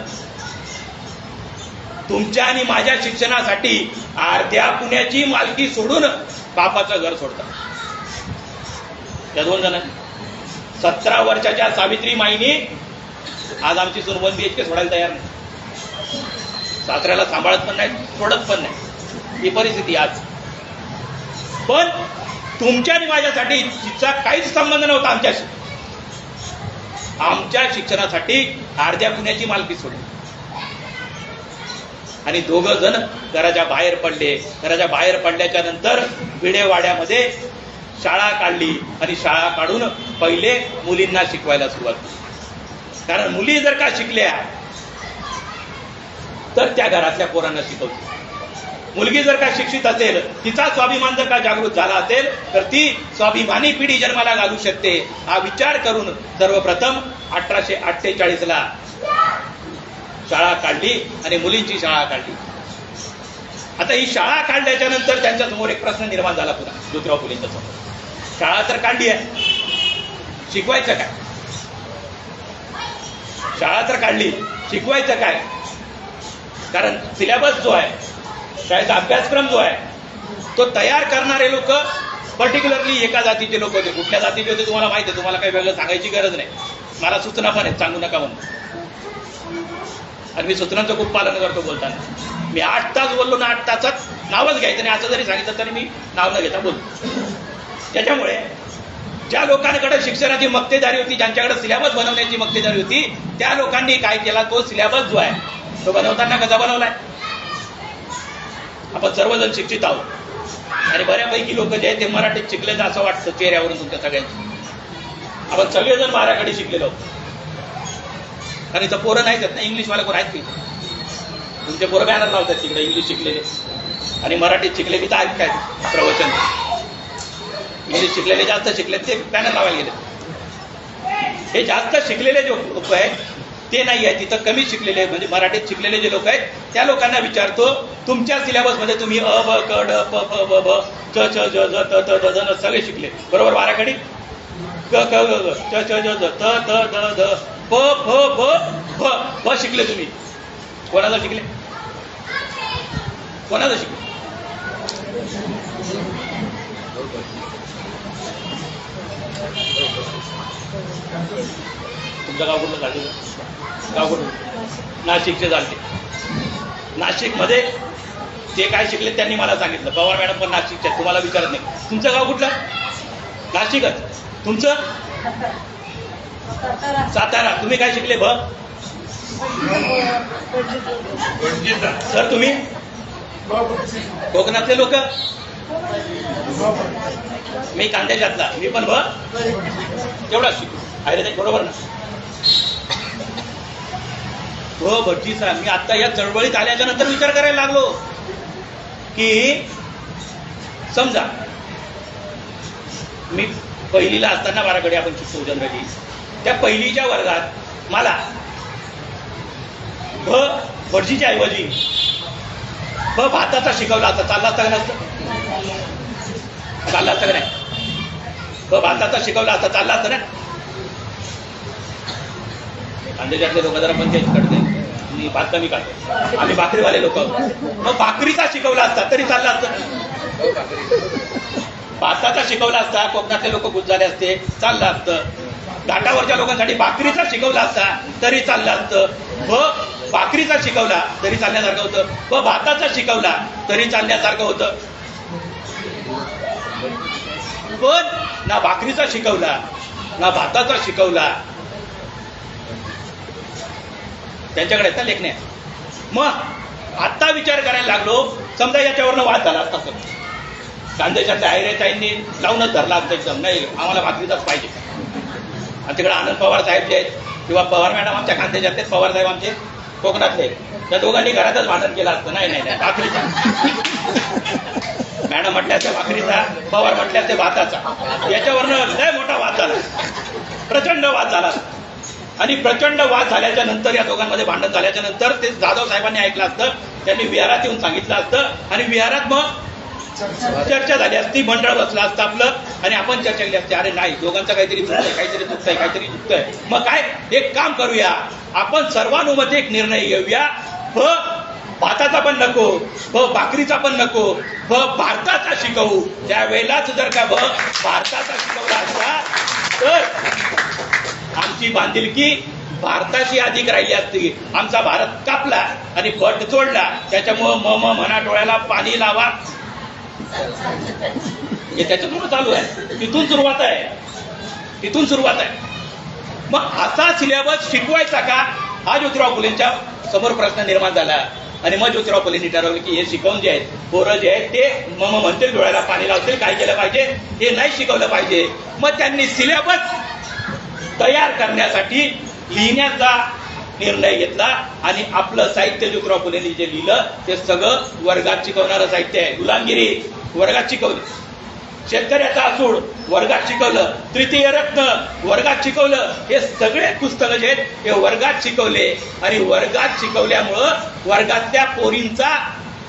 तुमच्या आणि माझ्या शिक्षणासाठी अर्ध्या पुण्याची मालकी सोडून बापाचं घर सोडतात. त्या दोन जणांनी 17 वर्षाच्या सावित्रीमाईनी आज आमची सून 1 BHK सोडायला तयार नाही. सासऱ्याला सांभाळत पण नाही, सोडत पण नाही, ही परिस्थिती आज. पण तुमच्या आणि माझ्यासाठी तिचा काहीच संबंध नव्हता आमच्याशी. आमच्या शिक्षणासाठी अर्ध्या पुण्याची मालकी सोडली आणि दोघं जण घराच्या बाहेर पडले. घराच्या बाहेर पडल्याच्या नंतर विडेवाड्यामध्ये शाळा काढली आणि शाळा काढून पहिले मुलींना शिकवायला सुरुवात केली. कारण मुली जर का शिकल्या तर त्या घरातल्या पोरांना शिकवतील. मुलगी जर का शिक्षित असेल, तिचा स्वाभिमान जर का जागृत झाला असेल तर ती स्वाभिमानी पिढी जन्माला घालू शकते. हा विचार करून सर्वप्रथम 1848ला शाळा काढली आणि मुलींची शाळा काढली. आता ही शाळा काढल्याच्या नंतर त्यांच्या समोर एक प्रश्न निर्माण झाला पुन्हा ज्योतिराव फुलेंच्या समोर. शाळा तर काढली आहे, शिकवायचं काय? शाळा तर काढली, शिकवायचं काय? कारण सिलेबस जो आहे, शाळेचा अभ्यासक्रम जो आहे तो तयार करणारे लोक पर्टिक्युलरली एका जातीचे लोक होते. कुठल्या जातीचे होते तुम्हाला माहिती आहे, तुम्हाला काही वेगळं सांगायची गरज नाही. मला सूचना पण आहेत, सांगू नका म्हणून. आणि मी सूचनांचं खूप पालन करतो बोलताना. मी 8 तास बोललो ना, 8 तासात नावच घ्यायचं नाही असं जरी सांगितलं तरी मी नाव न घेता बोलतो. त्याच्यामुळे ज्या लोकांकडे शिक्षणाची मक्तेदारी होती, ज्यांच्याकडे सिलेबस बनवण्याची मक्तेदारी होती, त्या लोकांनी काय केला, तो सिलेबस जो आहे तो बनवताना कसा बनवलाय? आपण सर्वजण शिक्षित आहोत आणि बऱ्यापैकी लोक जे आहेत ते मराठीत शिकलेलं असं वाटतं चेहऱ्यावरून तुमच्या सगळ्यांची. आपण सगळेजण बाराखडी शिकलेलो आहोत. आणि इथं पोरं नाहीत ना, इंग्लिशवाले कोण आहेत की? तुमचे पोरं बॅनर लावतात तिकडे इंग्लिश शिकलेले आणि मराठीत शिकलेली तर आहेत काय प्रवचन. इंग्लिश शिकलेले जास्त शिकले ते बॅनर लावायला गेले. हे जास्त शिकलेले जे लोक आहेत ते नाही आहेत, तिथं कमी शिकलेले म्हणजे मराठीत शिकलेले जे लोक आहेत त्या लोकांना विचारतो, तुमच्या सिलेबसमध्ये तुम्ही अ ब क ड प फ ब भ च छ ज ज त त द न सगळे शिकले बरोबर? बाराखडी क क ग ग च छ ज ज त त द ध प फ ब भ भ शिकले तुम्ही. कोणाला शिकले? कोणाला शिकले? तुमचं गाव कुठलं झालं? गाव कुठलं? नाशिकचे झाले. नाशिकमध्ये ते काय शिकले त्यांनी मला सांगितलं. पवार मॅडम पण नाशिकचे, तुम्हाला विचारत नाही. तुमचं गाव कुठलं? नाशिकच. तुमचं? सातारा. तुम्ही काय शिकले? भ सर तुम्ही? कोकणातले लोक? मी कांद्याच्यातला, मी पण भ तेवढाच शिकलो. आहे रे बरोबर ना? हो भटजीचा. मी आता या चळवळीत आल्याच्या नंतर विचार करायला लागलो की समजा मी पहिलीला असताना बाराकडे आपण शिकतो जनरली, त्या पहिलीच्या वर्गात मला भटजीच्या ऐवजी भाताचा शिकवला असता, चालला असता का नसतं? चालला असता का नाही? भाताचा शिकवला असता, चालला असता ना? खानदेशातले लोक जरा पंचायत करते आणि भात कमी खाते, आम्ही भाकरीवाले लोक. मग भाकरीचा शिकवला असता तरी चालला असतं. भाताचा शिकवला असता, कोकणातले लोक खुश झाले असते, चाललं असतं. घाटावरच्या लोकांसाठी भाकरीचा शिकवला असता तरी चाललं असतं. व भाकरीचा शिकवला तरी चालण्यासारखं होतं, व भाताचा शिकवला तरी चालण्यासारखं होतं. पण ना भाकरीचा शिकवला, ना भाताचा शिकवला. त्यांच्याकडे आहेत ना लेखण्या. मग आता विचार करायला लागलो, समजा याच्यावरनं वाद झाला असता तर खानदेशातल्या आयरेताईंनी लावूनच धरला असता एकदम, नाही आम्हाला भाकरीचाच पाहिजे. आणि तिकडे आनंद पवार साहेब जे आहेत किंवा पवार मॅडम आमच्या खानदेशातले, पवार साहेब आमचे कोकणातले, त्या दोघांनी घरातच भांडण केलं असतं. नाही नाही नाही भाकरीचा. मॅडम म्हटल्यास भाकरीचा, पवार म्हटल्यास ते भाताचा. याच्यावरनं लय मोठा वाद झाला, प्रचंड वाद झाला. आणि प्रचंड वाद झाल्याच्या नंतर, या दोघांमध्ये भांडण झाल्याच्या नंतर ते जाधव साहेबांनी ऐकलं असतं, त्यांनी विहारात येऊन सांगितलं असतं आणि विहारात मग चर्चा झाली असती, मंडळ बसलं असतं आपलं आणि आपण चर्चा केली असते. अरे नाही, दोघांचं काहीतरी चुकतंय, काहीतरी चुकतंय, काहीतरी चुकतंय. मग काय, एक काम करूया, आपण सर्वानुमते एक निर्णय घेऊया, भाताचा पण नको, भाकरीचा पण नको, भारताचा शिकवू. त्यावेळेलाच जर का भारताचा शिकवला असता तर आमची बांधिलकी भारताची अधिक राहिली असती. आमचा भारत कापला आणि पट जोडला, त्याच्यामुळं म्हणा डोळ्याला पाणी लावा, हे त्याच्यामुळे चालू आहे. तिथून सुरुवात आहे, तिथून सुरुवात आहे. मग असा सिलेबस शिकवायचा का, हा ज्योतिराव फुलेंच्या समोर प्रश्न निर्माण झाला. आणि मग ज्योतिराव फुलेंनी ठरवलं की हे शिकवून जे आहेत, पोरं जे आहेत ते म्हणतील, डोळ्याला पाणी लावतील, काय केलं पाहिजे, हे नाही शिकवलं पाहिजे. मग त्यांनी सिलेबस तयार करण्यासाठी लिहिण्याचा निर्णय घेतला आणि आपलं साहित्य ज्योतिराव फुलेंनी जे लिहिलं ते सगळं वर्गात शिकवणारं साहित्य आहे. गुलामगिरी वर्गात शिकवली, शेतकऱ्याचा असूड वर्गात शिकवलं, तृतीय रत्न वर्गात शिकवलं. हे सगळे पुस्तकं जे आहेत हे वर्गात शिकवले. आणि वर्गात शिकवल्यामुळं वर्गातल्या पोरींचा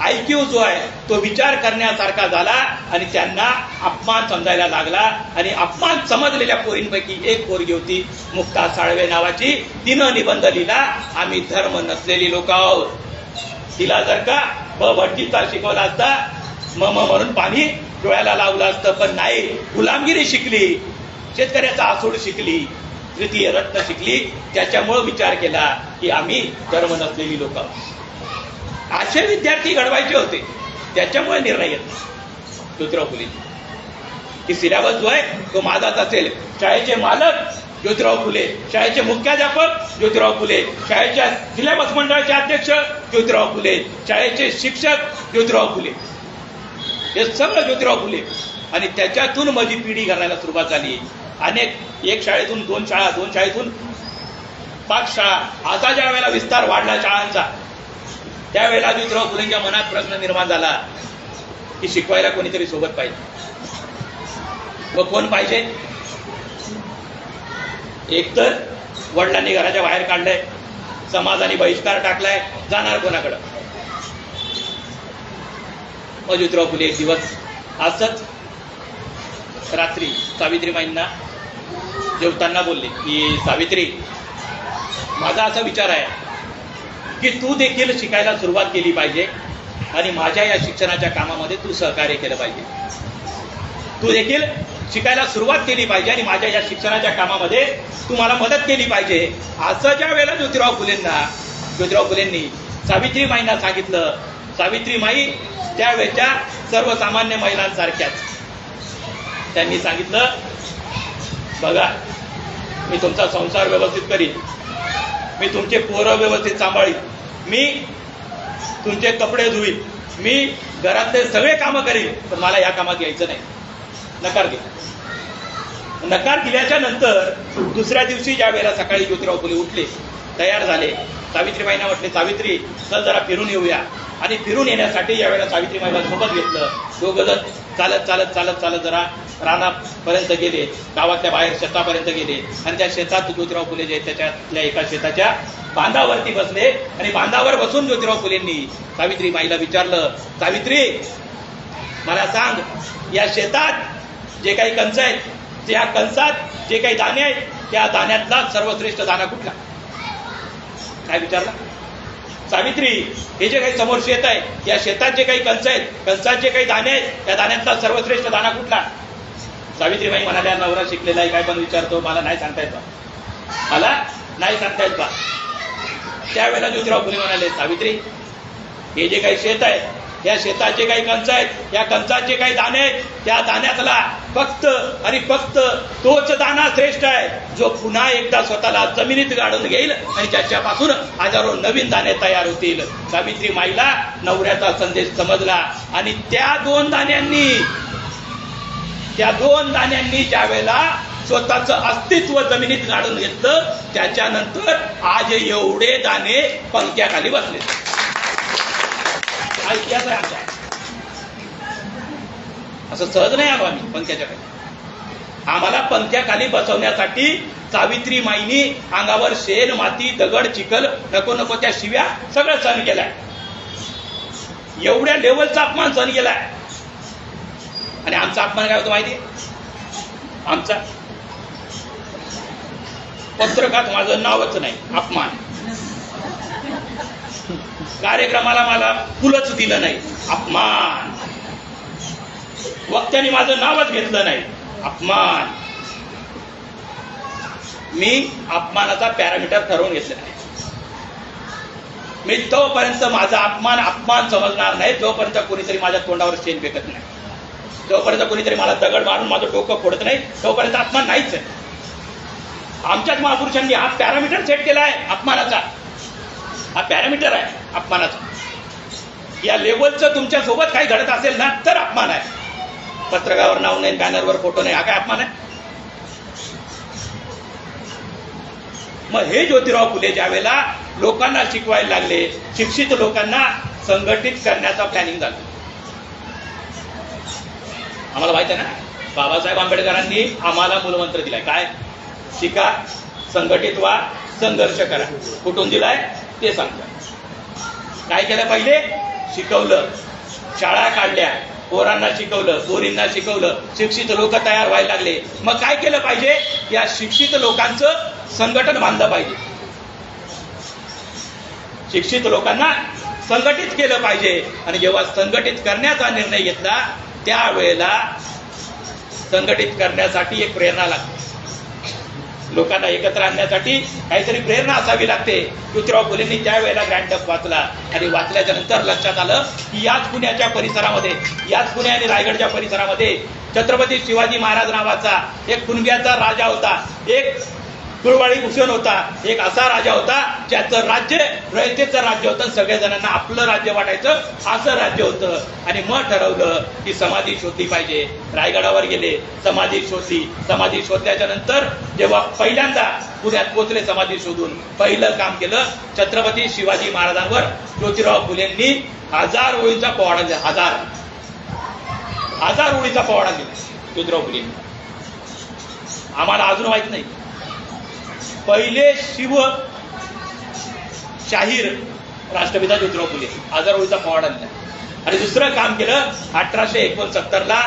IQ जो आहे तो विचार करण्यासारखा झाला आणि त्यांना अपमान समजायला लागला. आणि अपमान समजलेल्या पोरींपैकी एक पोरगी होती मुक्ता साळवे नावाची, तिनं निबंध लिहिला, आम्ही धर्म नसलेली लोक आहोत. तिला जर का भट्टीचा शिकवला असता, म्हणून पाणी डोळ्याला लावलं असतं, पण नाही, गुलामगिरी शिकली, शेतकऱ्याचा आसूड शिकली, तृतीय रत्न शिकली. त्याच्यामुळे विचार केला की आम्ही धर्म नसलेली लोक आहोत. असे विद्यार्थी घडवायचे होते, त्याच्यामुळे निर्णय घेतला ज्योतिराव फुले की सिलेबस जो आहे तो माझाच असेल. शाळेचे मालक ज्योतिराव फुले, शाळेचे मुख्याध्यापक ज्योतिराव फुले, शाळेच्या सिलेबस मंडळाचे अध्यक्ष ज्योतिराव फुले, शाळेचे शिक्षक ज्योतिराव फुले, हे सगळं ज्योतिराव फुले. आणि त्याच्यातून माझी पिढी घालायला सुरुवात झाली. एक शाळेतून 2 शाळा, 2 शाळेतून 5 शाळा, आता ज्या वेळेला विस्तार वाढला शाळांचा, त्यावेळेला ज्योतिराव फुलेंच्या मनात प्रश्न निर्माण झाला की शिकवायला कोणीतरी सोबत पाहिजे. व कोण पाहिजे, एकतर वडिलांनी घराच्या बाहेर काढलंय, समाजाने बहिष्कार टाकलाय, जाणार कोणाकडं. मग ज्योतिराव फुले एक दिवस असंच रात्री सावित्रीबाईंना जेवताना बोलले की सावित्री, माझा असा विचार आहे की तू देखील शिकायला सुरुवात केली पाहिजे आणि माझ्या या शिक्षणाच्या कामामध्ये तू सहकार्य केलं पाहिजे. तू देखील शिकायला सुरुवात केली पाहिजे आणि माझ्या या शिक्षणाच्या कामामध्ये तू मला मदत केली पाहिजे. असं ज्या वेळेला ज्योतिराव फुलेंनी सावित्रीमाईंना सांगितलं, सावित्रीमाई त्यावेळेच्या सर्वसामान्य महिलांसारख्याच, त्यांनी सांगितलं, बघा, मी तुमचा संसार व्यवस्थित करीन, मी तुमचे पोरं व्यवस्थित सांभाळीन, मी तुमचे कपडे धुईन, मी घरातले सगळे कामं करीन, पण मला या कामात यायचं नाही. नकार दिला. नकार दिल्याच्या नंतर दुसऱ्या दिवशी ज्या वेळेला सकाळी ज्योतिराव फुले उठले, तयार झाले, सावित्रीबाईंना म्हटले, सावित्री चल जरा फिरून येऊया. आणि फिरून येण्यासाठी यावेळेला सावित्रीबाईला सोबत घेतलं. दोघं जण चालत चालत चालत चालत जरा रानापर्यंत गेले, गावातल्या बाहेर शेतापर्यंत गेले. आणि त्या शेतात ज्योतिराव फुले जे त्याच्यातल्या एका शेताच्या बांधावरती बसले. आणि बांधावर बसून ज्योतिराव फुलेंनी सावित्रीबाईला विचारलं, सावित्री, मला सांग, या शेतात जे काही कंस आहेत, त्या कंसात जे काही दाणे आहेत, त्या दाण्यातला सर्वश्रेष्ठ दाणा कुठला? काय विचारला? सावित्री, हे जे काही समोर शेत आहे, या शेतात जे काही कंस आहेत, कंसात जे काही दाणे आहेत, त्या दाण्यातला सर्वश्रेष्ठ दाणा कुठला? सावित्रीबाई म्हणाल्या, नवरा शिकलेला आहे, काय पण विचारतो, मला नाही सांगता येत बा, मला नाही सांगता येत बा. त्यावेळेला ज्योतिराव फुले म्हणाले, सावित्री, हे जे काही शेत आहे, या शेताचे काही कंच आहेत, या कंचाचे काही दाणे आहेत, त्या दाण्यातला फक्त आणि फक्त तोच दाना श्रेष्ठ आहे जो पुन्हा एकदा स्वतःला जमिनीत गाडून घेईल आणि ज्याच्यापासून हजारो नवीन दाणे तयार होतील. सावित्री माईला नवऱ्याचा संदेश समजला आणि त्या दोन दाण्यांनी ज्या वेळेला स्वतःचं अस्तित्व जमिनीत गाडून घेतलं, त्याच्यानंतर आज एवढे दाणे पंख्याखाली बसले. हा इतिहास आहे आमचा. असं सहज नाही आलो आम्ही पंख्याच्या खाली. आम्हाला पंख्याखाली बसवण्यासाठी सावित्री माईनी अंगावर शेण, माती, दगड, चिखल, नको नको त्या शिव्या सगळं सहन केलाय. एवढ्या लेवलचा अपमान सहन केलाय. आणि आमचा अपमान काय होतो माहिती? आमचा पत्रकात माझं नावच नाही, अपमान. कार्यक्रमाला मला फुलच दिलं नाही, अपमान. वक्त्याने माझं नावच घेतलं नाही, अपमान. मी अपमानाचा पॅरामीटर ठरवून घेतला नाही. मी तोपर्यंत माझा अपमान समजणार नाही जोपर्यंत कोणीतरी माझ्या तोंडावर शेण फेकत नाही, जोपर्यंत कोणीतरी मला दगड मारून माझं डोकं फोडत नाही, तोपर्यंत अपमान नाहीच आहे. आमच्याच महापुरुषांनी हा पॅरामीटर सेट केला आहे अपमानाचा. हा पॅरामीटर आहे अपमानाचा. या लेवलचं तुमच्या सोबत काही घडत असेल ना तर अपमान आहे. पत्रकावर नाव नाही, बॅनरवर फोटो नाही, हा काय अपमान आहे? मग हे ज्योतिराव फुले ज्या वेळेला लोकांना शिकवायला लागले, शिक्षित लोकांना संघटित करण्याचा प्लॅनिंग झालं. आम्हाला माहित आहे ना, बाबासाहेब आंबेडकरांनी आम्हाला मूलमंत्र दिलाय काय? शिका, संघटित व्हा, संघर्ष करा. कुठून दिलाय ते सांगतो. काय केलं? पहिले शिकवलं, शाळा काढल्या, पोरांना शिकवलं, पोरींना शिकवलं, शिक्षित लोक तयार व्हायला लागले. मग काय केलं पाहिजे? या शिक्षित लोकांचं संघटन बांधलं पाहिजे. शिक्षित लोकांना संघटित केलं पाहिजे. आणि जेव्हा संघटित करण्याचा निर्णय घेतला त्यावेळेला संघटित करण्यासाठी एक प्रेरणा लागते. लोकांना एकत्र आणण्यासाठी काहीतरी प्रेरणा असावी लागते. ज्योतिराव फुलेंनी त्यावेळेला ग्रँडअप वाचला आणि वाचल्याच्या नंतर लक्षात आलं की याच पुण्याच्या परिसरामध्ये, याच पुणे आणि रायगडच्या परिसरामध्ये छत्रपती शिवाजी महाराज नावाचा एक कुणब्याचा राजा होता, एक कुळवाडी भूषण होता, एक असा राजा होता ज्याचं राज्य रयतेचं राज्य होतं. सगळ्या जणांना आपलं राज्य वाटायचं असं राज्य होतं. आणि मग ठरवलं की समाधी शोधली पाहिजे. रायगडावर गेले, समाधी शोधली. समाधी शोधल्याच्या नंतर जेव्हा पहिल्यांदा पुण्यात पोहोचले, समाधी शोधून पहिलं काम केलं, छत्रपती शिवाजी महाराजांवर ज्योतिराव फुलेंनी 1000 ओळींचा पोवाडा दिला. 1000 ओळीचा पोवाडा दिला ज्योतिराव फुलेंनी. आम्हाला अजून माहित नाही. पहिले शिव शाहीर राष्ट्रपिता ज्योतिराव फुले 1000 ओळीचा पोवाडा दिला. आणि दुसरं काम केलं, 1869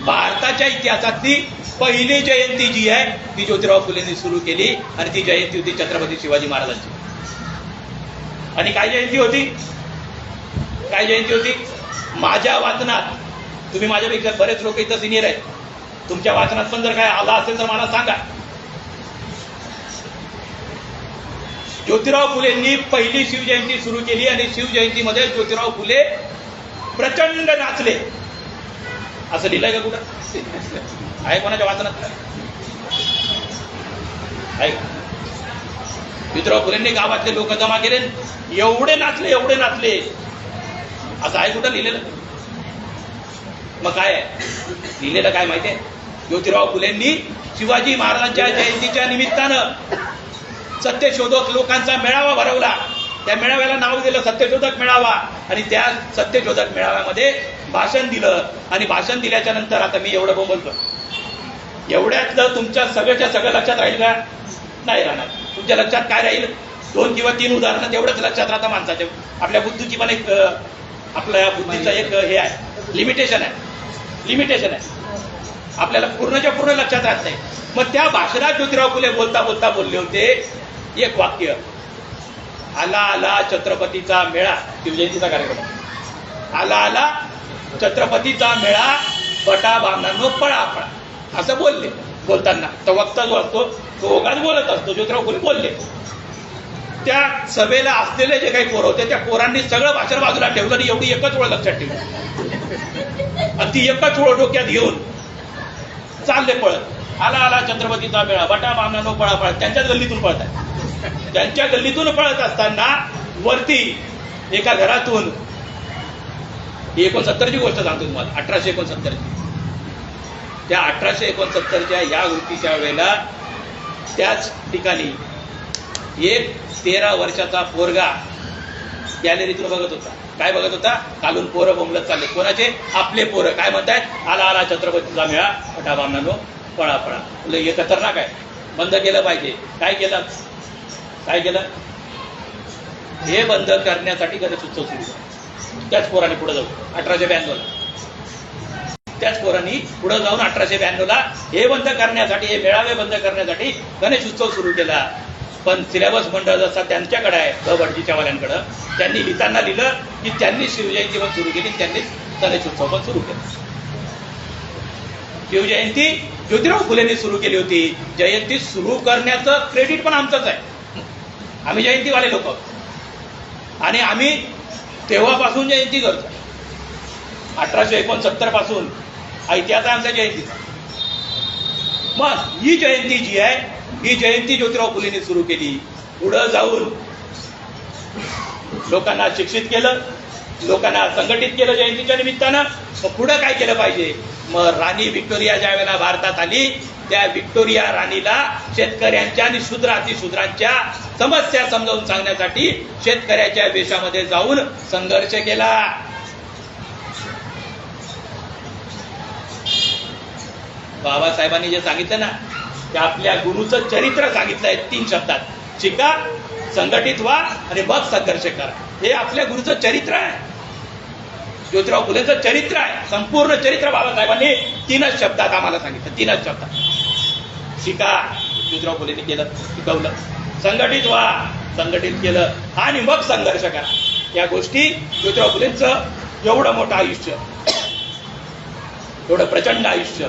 भारताच्या इतिहासातली पहिली जयंती जी आहे ती ज्योतिराव फुलेंनी सुरू केली. आणि ती जयंती होती छत्रपती शिवाजी महाराजांची. आणि काय जयंती होती? माझ्या वाचनात, तुम्ही माझ्यापेक्षा बरेच लोक इथं सिनियर आहेत, तुमच्या वाचनात पण जर काय आला असेल तर मला सांगा. ज्योतिराव फुलेंनी पहिली शिवजयंती सुरू केली आणि शिवजयंतीमध्ये ज्योतिराव फुले प्रचंड नाचले. असं लिहिलंय का कुठं? आहे कोणाच्या वाचनात? आहे का? ज्योतिराव फुलेंनी गावातले लोक जमा केले, एवढे नाचले असं आहे कुठं लिहिलेलं? मग काय आहे लिहिलेलं? काय माहितीये? ज्योतिराव फुलेंनी शिवाजी महाराजांच्या जयंतीच्या निमित्तानं सत्यशोधक लोकांचा मेळावा भरवला. त्या मेळाव्याला नाव दिलं सत्यशोधक मेळावा. आणि त्या सत्यशोधक मेळाव्यामध्ये भाषण दिलं. आणि भाषण दिल्याच्या नंतर, आता मी एवढं बोलतो, एवढ्यातलं तुमच्या सगळं लक्षात राहील का? नाही राहणार. तुमच्या लक्षात काय राहील? 2 किंवा 3 उदाहरणं तेवढंच लक्षात राहतं माणसाच्या. आपल्या बुद्धीची पण एक, आपल्या बुद्धीचं एक हे आहे, लिमिटेशन आहे. आपल्याला पूर्णच्या पूर्ण लक्षात राहत नाही. मग त्या भाषणात ज्योतिराव फुले बोलता बोलले होते एक वाक्य, आला छत्रपतीचा मेळा. शिवजयंतीचा कार्यक्रम. आला छत्रपतीचा मेळा, बटा बामणांनो पळा. असं बोलले. बोलताना तो वक्ता जो असतो तो ओघात बोलत असतो. ज्योतिराव फुले बोलले. त्या सभेला असलेले जे काही पोरं होते त्या पोरांनी सगळं भाषण बाजूला ठेवलं आणि एवढी एकच ओळ लक्षात ठेवली आणि ती एकच ओळ डोक्यात घेऊन चालले पळत. आला आला छत्रपतीचा मेळा, बटा बामणानो पळा पळत. त्यांच्याच गल्लीतून पळतात. त्यांच्या गल्लीतून पळत असताना वरती एका घरातून 69ची गोष्ट सांगतो तुम्हाला, 1869ची. त्या 1869च्या या गोष्टीच्या वेळेला त्याच ठिकाणी एक 13 वर्षाचा पोरगा गॅलरीतून बघत होता. काय बघत होता? खालून पोरं बोंबलत चालले. कोणाचे? आपले पोरं. काय म्हणतायत? आला आला छत्रपतीचा मेळा, पटा बामणानो पळा पळा. हे खतरनाक आहे, बंद केलं पाहिजे. काय केलं? काय केलं? हे बंद करण्यासाठी गणेशोत्सव सुरू झाला. त्याच पोरांनी पुढे जाऊन 1892ला, त्याच पोरांनी पुढे जाऊन 1892ला हे बंद करण्यासाठी, हे मेळावे बंद करण्यासाठी गणेशोत्सव सुरू केला. पण सिलेबस मंडळ जसा त्यांच्याकडे आहे, भटजीच्या वाल्यांकडं, त्यांनी लिहिताना लिहिलं की त्यांनी शिवजयंती पण सुरू केली, त्यांनी गणेशोत्सव पण सुरू केला. शिवजयंती ज्योतिराव फुलेंनी सुरू केली होती. जयंती सुरू करण्याचं क्रेडिट पण आमचंच आहे. आम्ही जयंतीवाले लोक आणि आम्ही तेव्हापासून जयंती करतो. 1869 पासून इतिहास आहे आमच्या जयंतीचा. मग ही जयंती जी आहे, ही जयंती ज्योतिराव फुलेंनी सुरू केली. पुढं जाऊन लोकांना शिक्षित केलं, लोकांना संघटित केलं जयंतीच्या निमित्तानं. मग पुढं काय केलं पाहिजे? मग राणी व्हिक्टोरिया ज्या वेळेला भारतात आली, त्या व्हिक्टोरिया राणीला शेतकऱ्यांच्या आणि शूद्र अतिशूद्रांच्या समस्या समजावून सांगण्यासाठी शेतकऱ्याच्या वेशामध्ये जाऊन संघर्ष केला. बाबासाहेबांनी जे सांगितलं ना, ते आपल्या गुरुचं चरित्र सांगितलंय 3 शब्दात: शिका, संघटित व्हा आणि मग संघर्ष करा. हे आपल्या गुरुचं चरित्र आहे, ज्योतिराव फुलेंचं चरित्र आहे. संपूर्ण चरित्र बाबासाहेबांनी 3च शब्दात आम्हाला सांगितलं. 3च शब्दात: शिका, ज्योतिराव फुलेंनी केलं, शिकवलं. संघटित व्हा, संघटित केलं आणि मग संघर्ष करा. या गोष्टी ज्योतिराव फुलेंचं एवढं मोठं आयुष्य, एवढं प्रचंड आयुष्य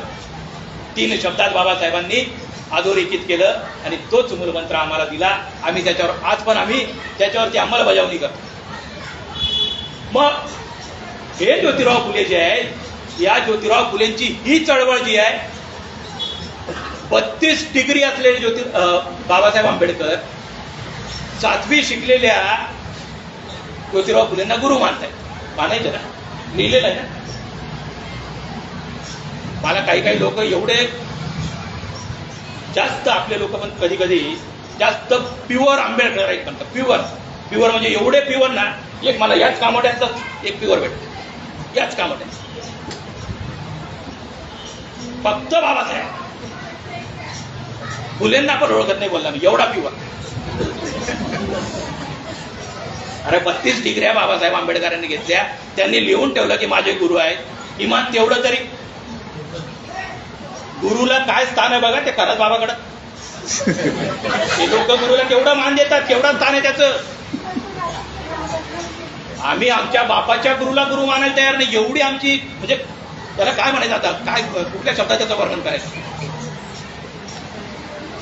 3 शब्दात बाबासाहेबांनी अधोरेखित केलं आणि तोच मूलमंत्र आम्हाला दिला. आम्ही त्याच्यावर आज पण आम्ही त्याच्यावरती अंमलबजावणी करतो. मग हे ज्योतिराव फुले जे आहे, या ज्योतिराव फुलेंची ही चळवळ जी आहे, 32 डिग्री असलेले बाबासाहेब आंबेडकर 7वी शिकलेल्या ज्योतिराव फुलेंना गुरु मानतायत. मानायचं ना, लिहिलेलं आहे ना. मला काही लोक एवढे जास्त, आपले लोक पण कधी कधी जास्त प्युअर आंबेडकर आहेत म्हणतात. प्युअर म्हणजे एवढे प्युअर ना, एक मला याच कामोड्यातच एक प्युअर भेटतो, याच कामोड्यात फक्त बाबासाहेब. फुलेंना पण ओळखत नाही बोलला मी, एवढा प्युअर. अरे 32 डिग्र्या बाबासाहेब आंबेडकरांनी घेतल्या. त्यांनी लिहून ठेवलं की माझे गुरु आहेत. किमान तेवढं तरी गुरुला काय स्थान आहे बघा, ते खरंच बाबाकडं. हे लोक गुरुला केवढं मान देतात, केवढं स्थान आहे त्याचं. आम्ही आमच्या बापाच्या गुरुला गुरु मानायला तयार नाही. एवढी आमची, म्हणजे त्याला काय म्हणायचं आता, काय कुठल्या शब्दात त्याचं वर्णन करायचं.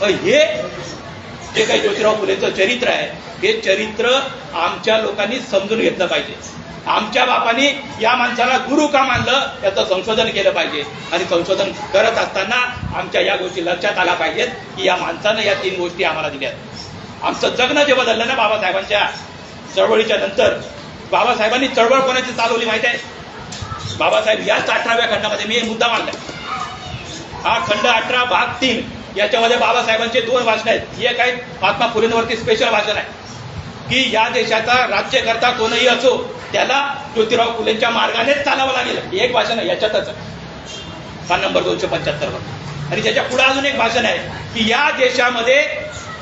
हे जे काही ज्योतिराव फुलेंचं चरित्र आहे, हे चरित्र आमच्या लोकांनी समजून घेतलं पाहिजे. आमच्या बापांनी या माणसाला गुरु का मानलं, त्याचं संशोधन केलं पाहिजे. आणि संशोधन करत असताना आमच्या या गोष्टी लक्षात आल्या पाहिजेत की या माणसानं या 3 गोष्टी आम्हाला दिल्यात. आमचं जगणं जे बदललं ना बाबासाहेबांच्या चळवळीच्या नंतर. बाबासाहेबांनी चळवळ कोणाची चालवली माहिती आहे? बाबासाहेब याच 18व्या खंडामध्ये, मी मुद्दा मांडलाय, हा खंड 18 भाग 3, याच्यामध्ये बाबासाहेबांचे 2 भाषण आहेत. एक आहे महात्मा फुलेंवरती स्पेशल भाषण आहे की या देशाचा राज्यकर्ता कोणही असो, त्याला ज्योतिराव फुलेंच्या मार्गानेच चालावं लागेल. एक भाषण आहे याच्यातच, पान नंबर 275 वर. आणि त्याच्या पुढे अजून एक भाषण आहे की या देशामध्ये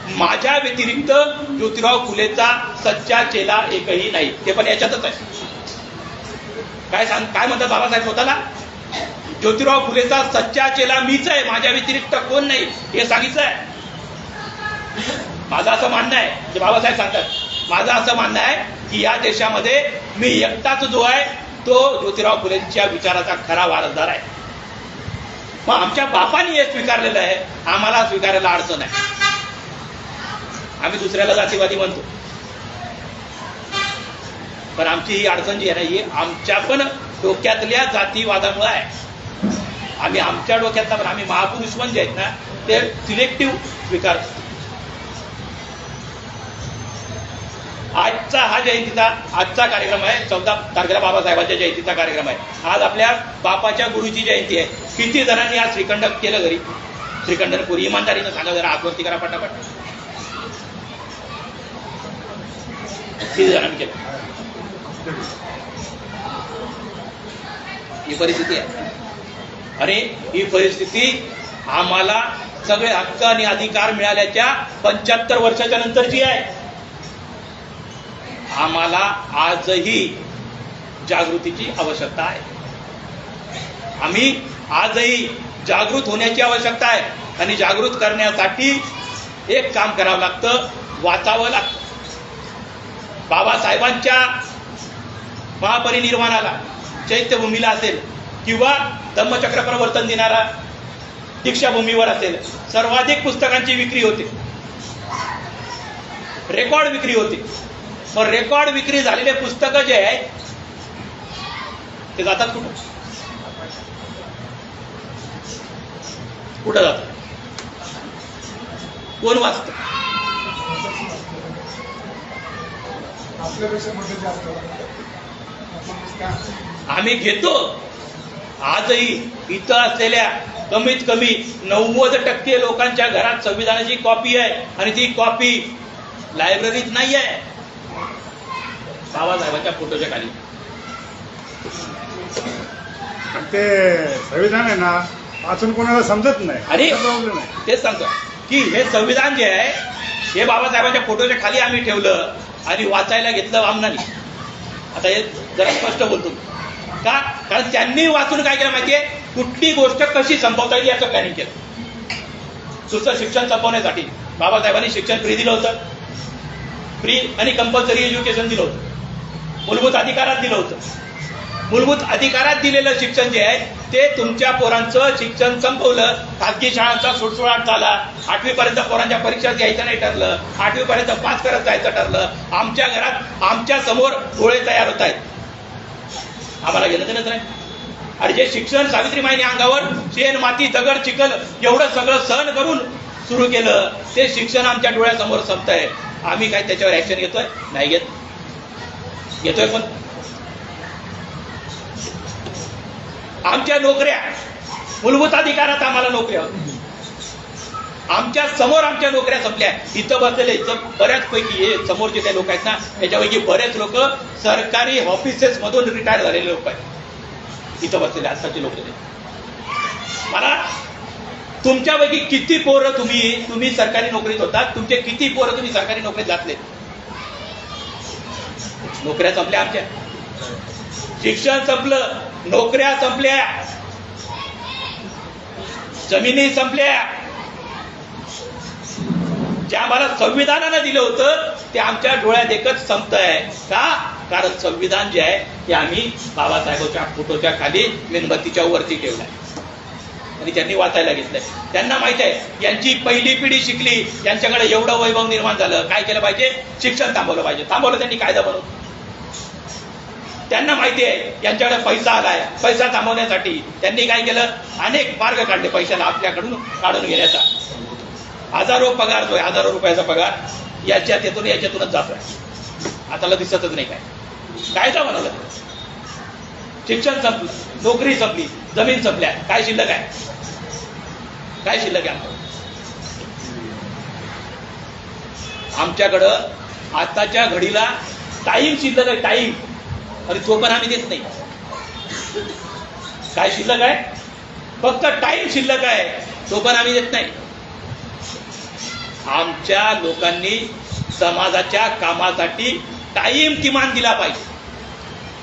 माझ्या व्यतिरिक्त ज्योतिराव फुलेचा सच्चा चेला एकही नाही. ते पण याच्यातच आहे. काय म्हणतात बाबासाहेब स्वतःला? ज्योतिराव फुलेचा सच्चा चेला मीच आहे, माझ्या व्यतिरिक्त कोण नाही, हे सांगितलं आहे. माझं असं म्हणणं आहे, जे बाबासाहेब सांगतात, माझं असं म्हणणं आहे की या देशामध्ये मी एकटाच जो आहे तो ज्योतिराव फुलेंच्या विचाराचा खरा वारसदार आहे. मग आमच्या बापांनी हे स्वीकारलेलं आहे, आम्हाला स्वीकारायला अडचण आहे. आम्ही दुसऱ्याला जातीवादी म्हणतो, पण आमची ही अडचण जी आहे ना, ही आमच्या पण डोक्यातल्या जातीवादामुळे आहे. आम्ही आमच्या डोक्यातला पण आम्ही महापुरुष पण जे आहेत ना, ते सिलेक्टिव्ह स्वीकार. आजचा हा जयंतीचा आजचा कार्यक्रम आहे, 14 तारखेला बाबासाहेबांच्या जयंतीचा कार्यक्रम आहे. आज आपल्या बापाच्या गुरुची जयंती आहे. किती जणांनी आज श्रीखंड केलं घरी? श्रीखंड पुरी इमानदारीनं सांगा जरा, हातवरती करा पटापट. किती जणांनी केलं? ही परिस्थिती आहे. आणि ही परिस्थिती आम्हाला सगळे हक्क आणि अधिकार मिळाल्याच्या 75 वर्षाच्या नंतरची आहे. आम्हाला आजही जागृतीची आवश्यकता आहे. आम्ही आजही जागृत होण्याची आवश्यकता आहे. आणि जागृत करण्यासाठी एक काम करावं लागतं, वाचावं लागतं. बाबासाहेबांच्या महापरिनिर्वाणाला, चैत्यभूमीला असेल किंवा धम्मचक्र प्रवर्तन दिनाला दीक्षाभूमीवर असेल, सर्वाधिक पुस्तकांची विक्री होते, रेकॉर्ड विक्री होते. मग रेकॉर्ड विक्री झालेले पुस्तकं जे आहेत ते जातात कुठं? कुठं जातात? कोण वाचतं? आम्ही घेतो. आजही इथं असलेल्या कमीत कमी 90% लोकांच्या घरात संविधानाची कॉपी आहे. आणि ती कॉपी लायब्ररीत नाही आहे, बाबासाहेबांच्या फोटोच्या खाली. ते संविधान आहे ना, वाचून कोणाला समजत नाही. आणि तेच सांगतो की हे संविधान जे आहे हे बाबासाहेबांच्या फोटोच्या खाली आम्ही ठेवलं आणि वाचायला घेतलं वामनाने. आता हे जरा स्पष्ट बोलतो का, कारण त्यांनी वाचून काय केलं माहितीये, कुठली गोष्ट कशी संपवता येईल याचं प्लॅनिंग केलं. नुसतं शिक्षण संपवण्यासाठी बाबासाहेबांनी शिक्षण फ्री दिलं होतं, फ्री आणि कंपल्सरी एज्युकेशन दिलं होतं, मूलभूत अधिकारात दिलं होतं. मूलभूत अधिकारात दिलेलं शिक्षण जे आहे ते तुमच्या पोरांचं शिक्षण संपवलं. खाजगी शाळांचा सुटसुळाट झाला. 8वी पर्यंत पोरांच्या परीक्षा द्यायचं नाही ठरलं, 8वी पर्यंत पास करत जायचं ठरलं. आमच्या घरात आमच्या समोर डोळे तयार होत आहेत, आम्हाला घेणं देणंच नाही. आणि जे शिक्षण सावित्रीमाईने अंगावर शेण माती दगड चिखल एवढं सगळं सहन करून सुरू केलं, ते शिक्षण आमच्या डोळ्यासमोर संपतंय. आम्ही काय त्याच्यावर ऍक्शन घेतोय? नाही घेत. घेतोय पण आमच्या नोकऱ्या, मूलभूत अधिकारात आम्हाला नोकऱ्या होत्या, आमच्या समोर आमच्या नोकऱ्या संपल्या. इथं बसलेले इथं बऱ्याचपैकी हे समोरचे काही लोक आहेत ना, त्याच्यापैकी बरेच लोक सरकारी ऑफिसेस मधून रिटायर झालेले लोक आहेत इथं बसलेले आजकालचे लोक. मला तुमच्यापैकी किती पोरं तुम्ही सरकारी नोकरीत होतात, तुमचे किती पोरं तुम्ही सरकारी नोकरीत घातले? नोकऱ्या संपल्या आमच्या, शिक्षण संपलं, नोकऱ्या संपल्या, जमिनी संपल्या. जे आम्हाला संविधानानं दिलं होतं ते आमच्या डोळ्यात एकच संपतंय. का? कारण संविधान जे आहे ते आम्ही बाबासाहेबांच्या फोटोच्या खाली मेणबत्तीच्या वरती ठेवलंय आणि त्यांनी वाचायला घेतलंय. त्यांना माहित आहे यांची पहिली पिढी शिकली, यांच्याकडे एवढं वैभव निर्माण झालं, काय केलं पाहिजे? शिक्षण थांबवलं पाहिजे. थांबवलं त्यांनी, कायदा बनवला. त्यांना माहिती आहे यांच्याकडे पैसा आलाय, पैसा थांबवण्यासाठी त्यांनी काय केलं? अनेक मार्ग काढले पैशाला आपल्याकडून काढून घेण्याचा. हजारो पगार जो आहे, हजारो रुपयाचा पगार याच्यातूनच जातोय. आताला दिसतच नाही. काय कायदा बनवला? शिक्षण संपलं, नोकरी संपली, जमीन संपल्या, काय शिल्लक आहे? काय शिल्लक आहे आमच्याकडं? आताच्या घडीला टाईम शिल्लक आहे, टाईम. आणि तो पण आम्ही देत नाही. काय शिल्लक आहे? फक्त टाईम शिल्लक आहे, तो पण आम्ही देत नाही. आमच्या लोकांनी समाजाच्या कामासाठी टाईम किमान दिला पाहिजे.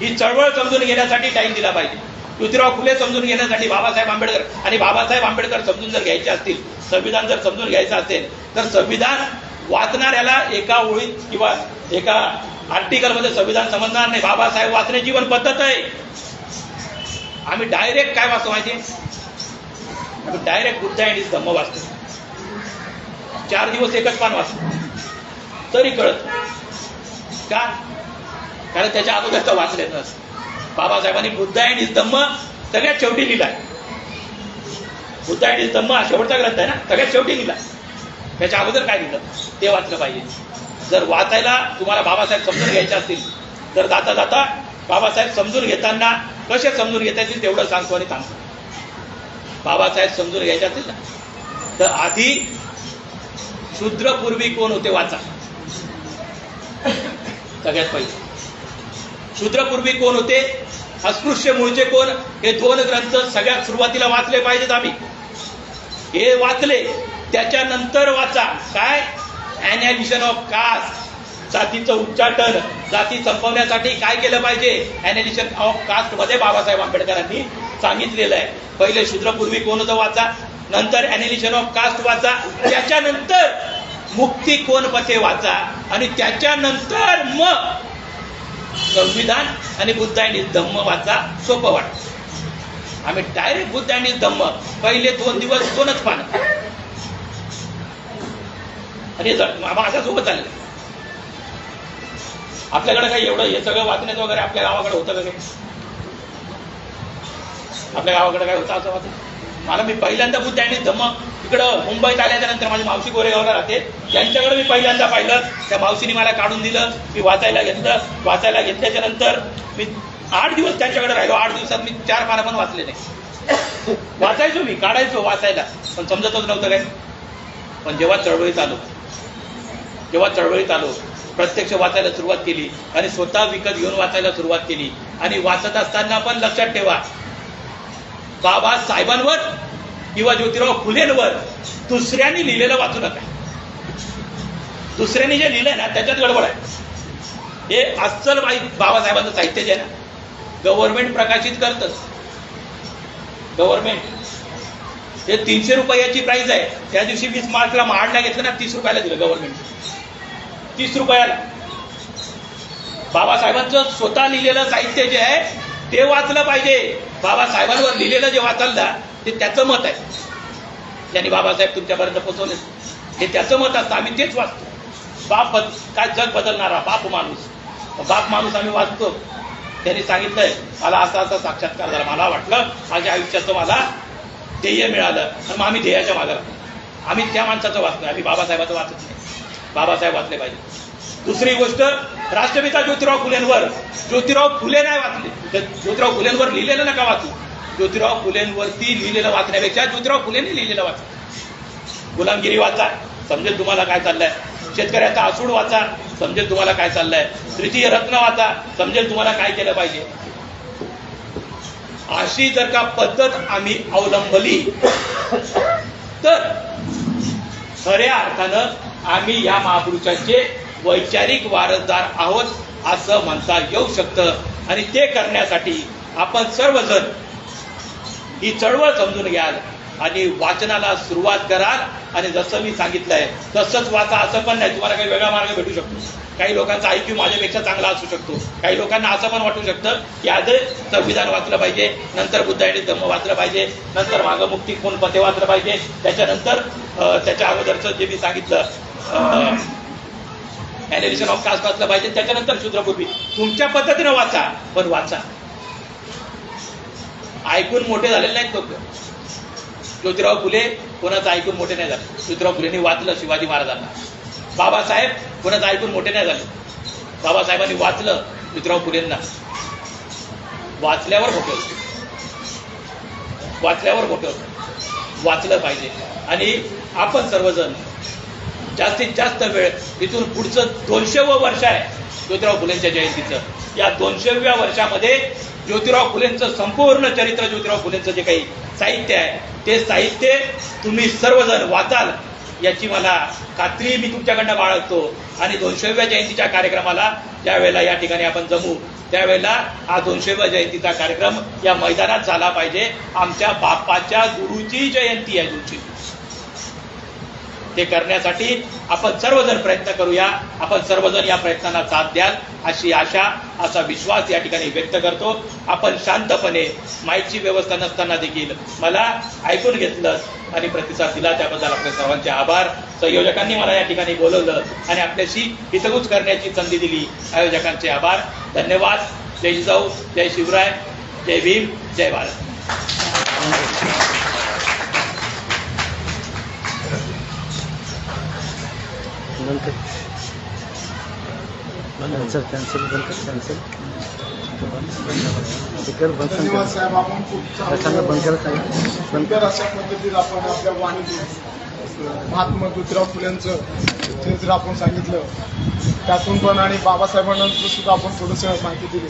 ही चळवळ समजून घेण्यासाठी टाईम दिला पाहिजे. ज्योतिराव फुले समजून घेण्यासाठी, बाबासाहेब आंबेडकर आणि बाबासाहेब आंबेडकर समजून जर घ्यायचे असतील, संविधान जर समजून घ्यायचं असेल, तर संविधान वाचणाऱ्याला एका ओळीत किंवा एका आर्टिकल मध्ये संविधान समजणार नाही. बाबासाहेब वाचण्याची पण पद्धत आहे. आम्ही डायरेक्ट काय वाचतो माहिती? आम्ही डायरेक्ट बुद्ध अँड हिज धम्म वाचतो. 4 दिवस एकच पान वाचतो तरी कळत का? कारण त्याच्या अगोदरचं वाचलेलं नसतं. बाबासाहेबांनी बुद्ध अँड हिज धम्म सगळ्यात शेवटी लिहिलाय. बुद्ध अँड हिज धम्म हा शेवटचा ग्रंथ आहे ना, सगळ्यात शेवटी लिहिला. त्याच्या अगोदर काय लिहिलं ते वाचलं पाहिजे. जर वाचायला तुम्हाला बाबासाहेब समजून घ्यायचे असतील तर जाता जाता बाबासाहेब समजून घेताना कसे समजून घेता येतील तेवढं सांगतो आणि थांबतो. बाबासाहेब समजून घ्यायचे असतील ना तर आधी शूद्रपूर्वी कोण होते वाचा. सगळ्यात पहिले शूद्रपूर्वी कोण होते, अस्पृश्य मूळचे कोण, हे 2 ग्रंथ सगळ्यात सुरुवातीला वाचले पाहिजेत आम्ही. हे वाचले त्याच्यानंतर वाचा काय, ॲनालिशन ऑफ कास्ट, जातीचं उच्चाटन, जाती संपवण्यासाठी काय केलं पाहिजे. ॲनालिशन ऑफ कास्ट मध्ये बाबासाहेब आंबेडकरांनी सांगितलेलं आहे. पहिले शूद्रपूर्वी कोण होतं वाचा, नंतर ॲनालिशन ऑफ कास्ट वाचा, त्याच्यानंतर मुक्ती कोण पथे वाचा, आणि त्याच्यानंतर मग संविधान आणि बुद्ध अँड हिज धम्म वाचा. सोपं वाटतं. आम्ही डायरेक्ट बुद्ध अँड हिज धम्म पहिले 2 दिवस 2च पानं आणि माझ्यासोबत चालले. आपल्याकडे काही एवढं हे सगळं वाचण्याचं वगैरे आपल्या गावाकडे होतं का काही? आपल्या गावाकडे काय होतं असं वाचन? मला मी पहिल्यांदा बुद्ध अँड हिज धम्म इकडं मुंबईत आल्याच्या नंतर माझी मावशी गोरेगावला राहते, त्यांच्याकडे मी पहिल्यांदा पाहिलं. त्या मावशीने मला काढून दिलं, मी वाचायला घेतलं. वाचायला घेतल्याच्या नंतर मी 8 दिवस त्यांच्याकडे राहिलो. 8 दिवसात मी 4 पानं पण वाचले नाही. वाचायचो मी, काढायचो वाचायला, पण समजतच नव्हतं काय. पण जेव्हा चळवळीत आलो प्रत्यक्ष वाचायला सुरुवात केली आणि स्वतः विकत घेऊन वाचायला सुरुवात केली. आणि वाचत असताना पण लक्षात ठेवा, बाबासाहेबांवर किंवा ज्योतिराव फुलेंवर दुसऱ्यांनी लिहिलेलं वाचू नका. दुसऱ्यांनी जे लिहिलंय ना त्याच्यात गडबड आहे. हे अस्सल बाबासाहेबांचं साहित्य जे आहे ना गव्हर्नमेंट प्रकाशित करतं. गव्हर्नमेंट हे 300 रुपयाची प्राइस आहे. त्या दिवशी 20 मार्चला महाडला घेतलं ना 30 रुपयाला दिलं गव्हर्नमेंट. 30 रुपयाला. बाबासाहेबांचं स्वतः लिहिलेलं साहित्य जे आहे ते वाचलं पाहिजे. बाबासाहेबांवर लिहिलेलं जे वाचाल ना ते त्याचं मत आहे. ज्यांनी बाबासाहेब तुमच्यापर्यंत पोहोचवले हे त्याचं मत असतं. आम्ही तेच वाचतो. काय जग बदलणारा बाप माणूस आम्ही वाचतो. त्यांनी सांगितलंय मला असा साक्षात्कार झाला, मला वाटलं माझ्या आयुष्याचं मला ध्येय मिळालं, आणि मग आम्ही ध्येयाच्या मागे लागतो. आम्ही त्या माणसाचं वाचतोय, आम्ही बाबासाहेबाचं वाचत नाही. बाबासाहेब वाचले पाहिजे. दुसरी गोष्ट, राष्ट्रपिता ज्योतिराव फुले नाही वाचले. ज्योतिराव फुलेंवर लिहिलेलं नका वाचू. ज्योतिराव फुलेंवरती लिहिलेलं वाचण्यापेक्षा ज्योतिराव फुलेंनी लिहिलेलं वाचा. गुलामगिरी वाचा, समजेल तुम्हाला काय चाललंय. शेतकऱ्याचा आसूड वाचा, समजेल तुम्हाला काय चाललंय. तृतीय रत्न वाचा, समजेल तुम्हाला काय केलं पाहिजे. अशी जर का पद्धत आम्ही अवलंबली तर खऱ्या अर्थानं आम्ही या महापुरुषांचे वैचारिक वारसदार आहोत असं म्हणता येऊ शकतं. आणि ते करण्यासाठी आपण सर्वजण ही चळवळ समजून घ्याल आणि वाचनाला सुरुवात कराल. आणि जसं मी सांगितलंय तसंच वाचा असं पण नाही. तुम्हाला काही वेगळा मार्ग भेटू शकतो. काही लोकांचा IQ माझ्यापेक्षा चांगला असू शकतो. काही लोकांना असं पण वाटू शकतं की आधी संविधान वाचलं पाहिजे, नंतर बुद्ध अँड हिज धम्म वाचलं पाहिजे, नंतर मागं मुक्ती कोण पथे वाचलं पाहिजे, त्याच्यानंतर त्याच्या अगोदरचं जे मी सांगितलं ॲनालिसिस ऑफ कास्ट वाचलं पाहिजे, त्याच्यानंतर शूद्रपूर्वी. तुमच्या पद्धतीनं वाचा, पण वाचा. ऐकून मोठे झालेले नाहीत लोक. ज्योतिराव फुले कोणाचं ऐकून मोठे नाही झाले. ज्योतिराव फुलेंनी वाचलं शिवाजी महाराजांना. बाबासाहेब कोणाचं ऐकून मोठे नाही झाले. बाबासाहेबांनी वाचलं ज्योतिराव फुलेंना. वाचल्यावर मोठे होतं. वाचलं पाहिजे. आणि आपण सर्वजण जास्तीत जास्त वेळ, इथून पुढचं 200वं वर्ष आहे ज्योतिराव फुलेंच्या जयंतीचं. या 200व्या वर्षामध्ये ज्योतिराव फुलेंचं संपूर्ण चरित्र, ज्योतिराव फुलेंचं जे काही साहित्य आहे ते साहित्य तुम्ही सर्वजण वाचाल याची मला खात्री मी तुमच्याकडनं बाळगतो. आणि 200व्या जयंतीच्या कार्यक्रमाला ज्या वेळेला या ठिकाणी आपण जमू त्यावेळेला हा 200व्या जयंतीचा कार्यक्रम या मैदानात झाला पाहिजे. आमच्या बाप्पाच्या गुरुची जयंती आहे तुमची. ते करण्यासाठी आपण सर्वजण प्रयत्न करूया. आपण सर्वजण या प्रयत्नांना साथ द्याल अशी आशा, असा विश्वास या ठिकाणी व्यक्त करतो. आपण शांतपणे माईकची व्यवस्था नसताना देखील मला ऐकून घेतलं आणि प्रतिसाद दिला त्याबद्दल आपल्या सर्वांचे आभार. संयोजकांनी मला या ठिकाणी बोलवलं आणि आपल्याशी हितगुज करण्याची संधी दिली, आयोजकांचे आभार. धन्यवाद. जय जिजाऊ, जय शिवराय, जय भीम, जय भारत. धन्यवाद साहेब. आपण खूप सुंदर अशा पद्धतीने आपण आपल्या वाणीतून महात्मा ज्योतिराव फुलेंचं चरित्र आपण सांगितलं, त्यातून पण आणि बाबासाहेबांना सुद्धा आपण थोडंसं माहिती दिली.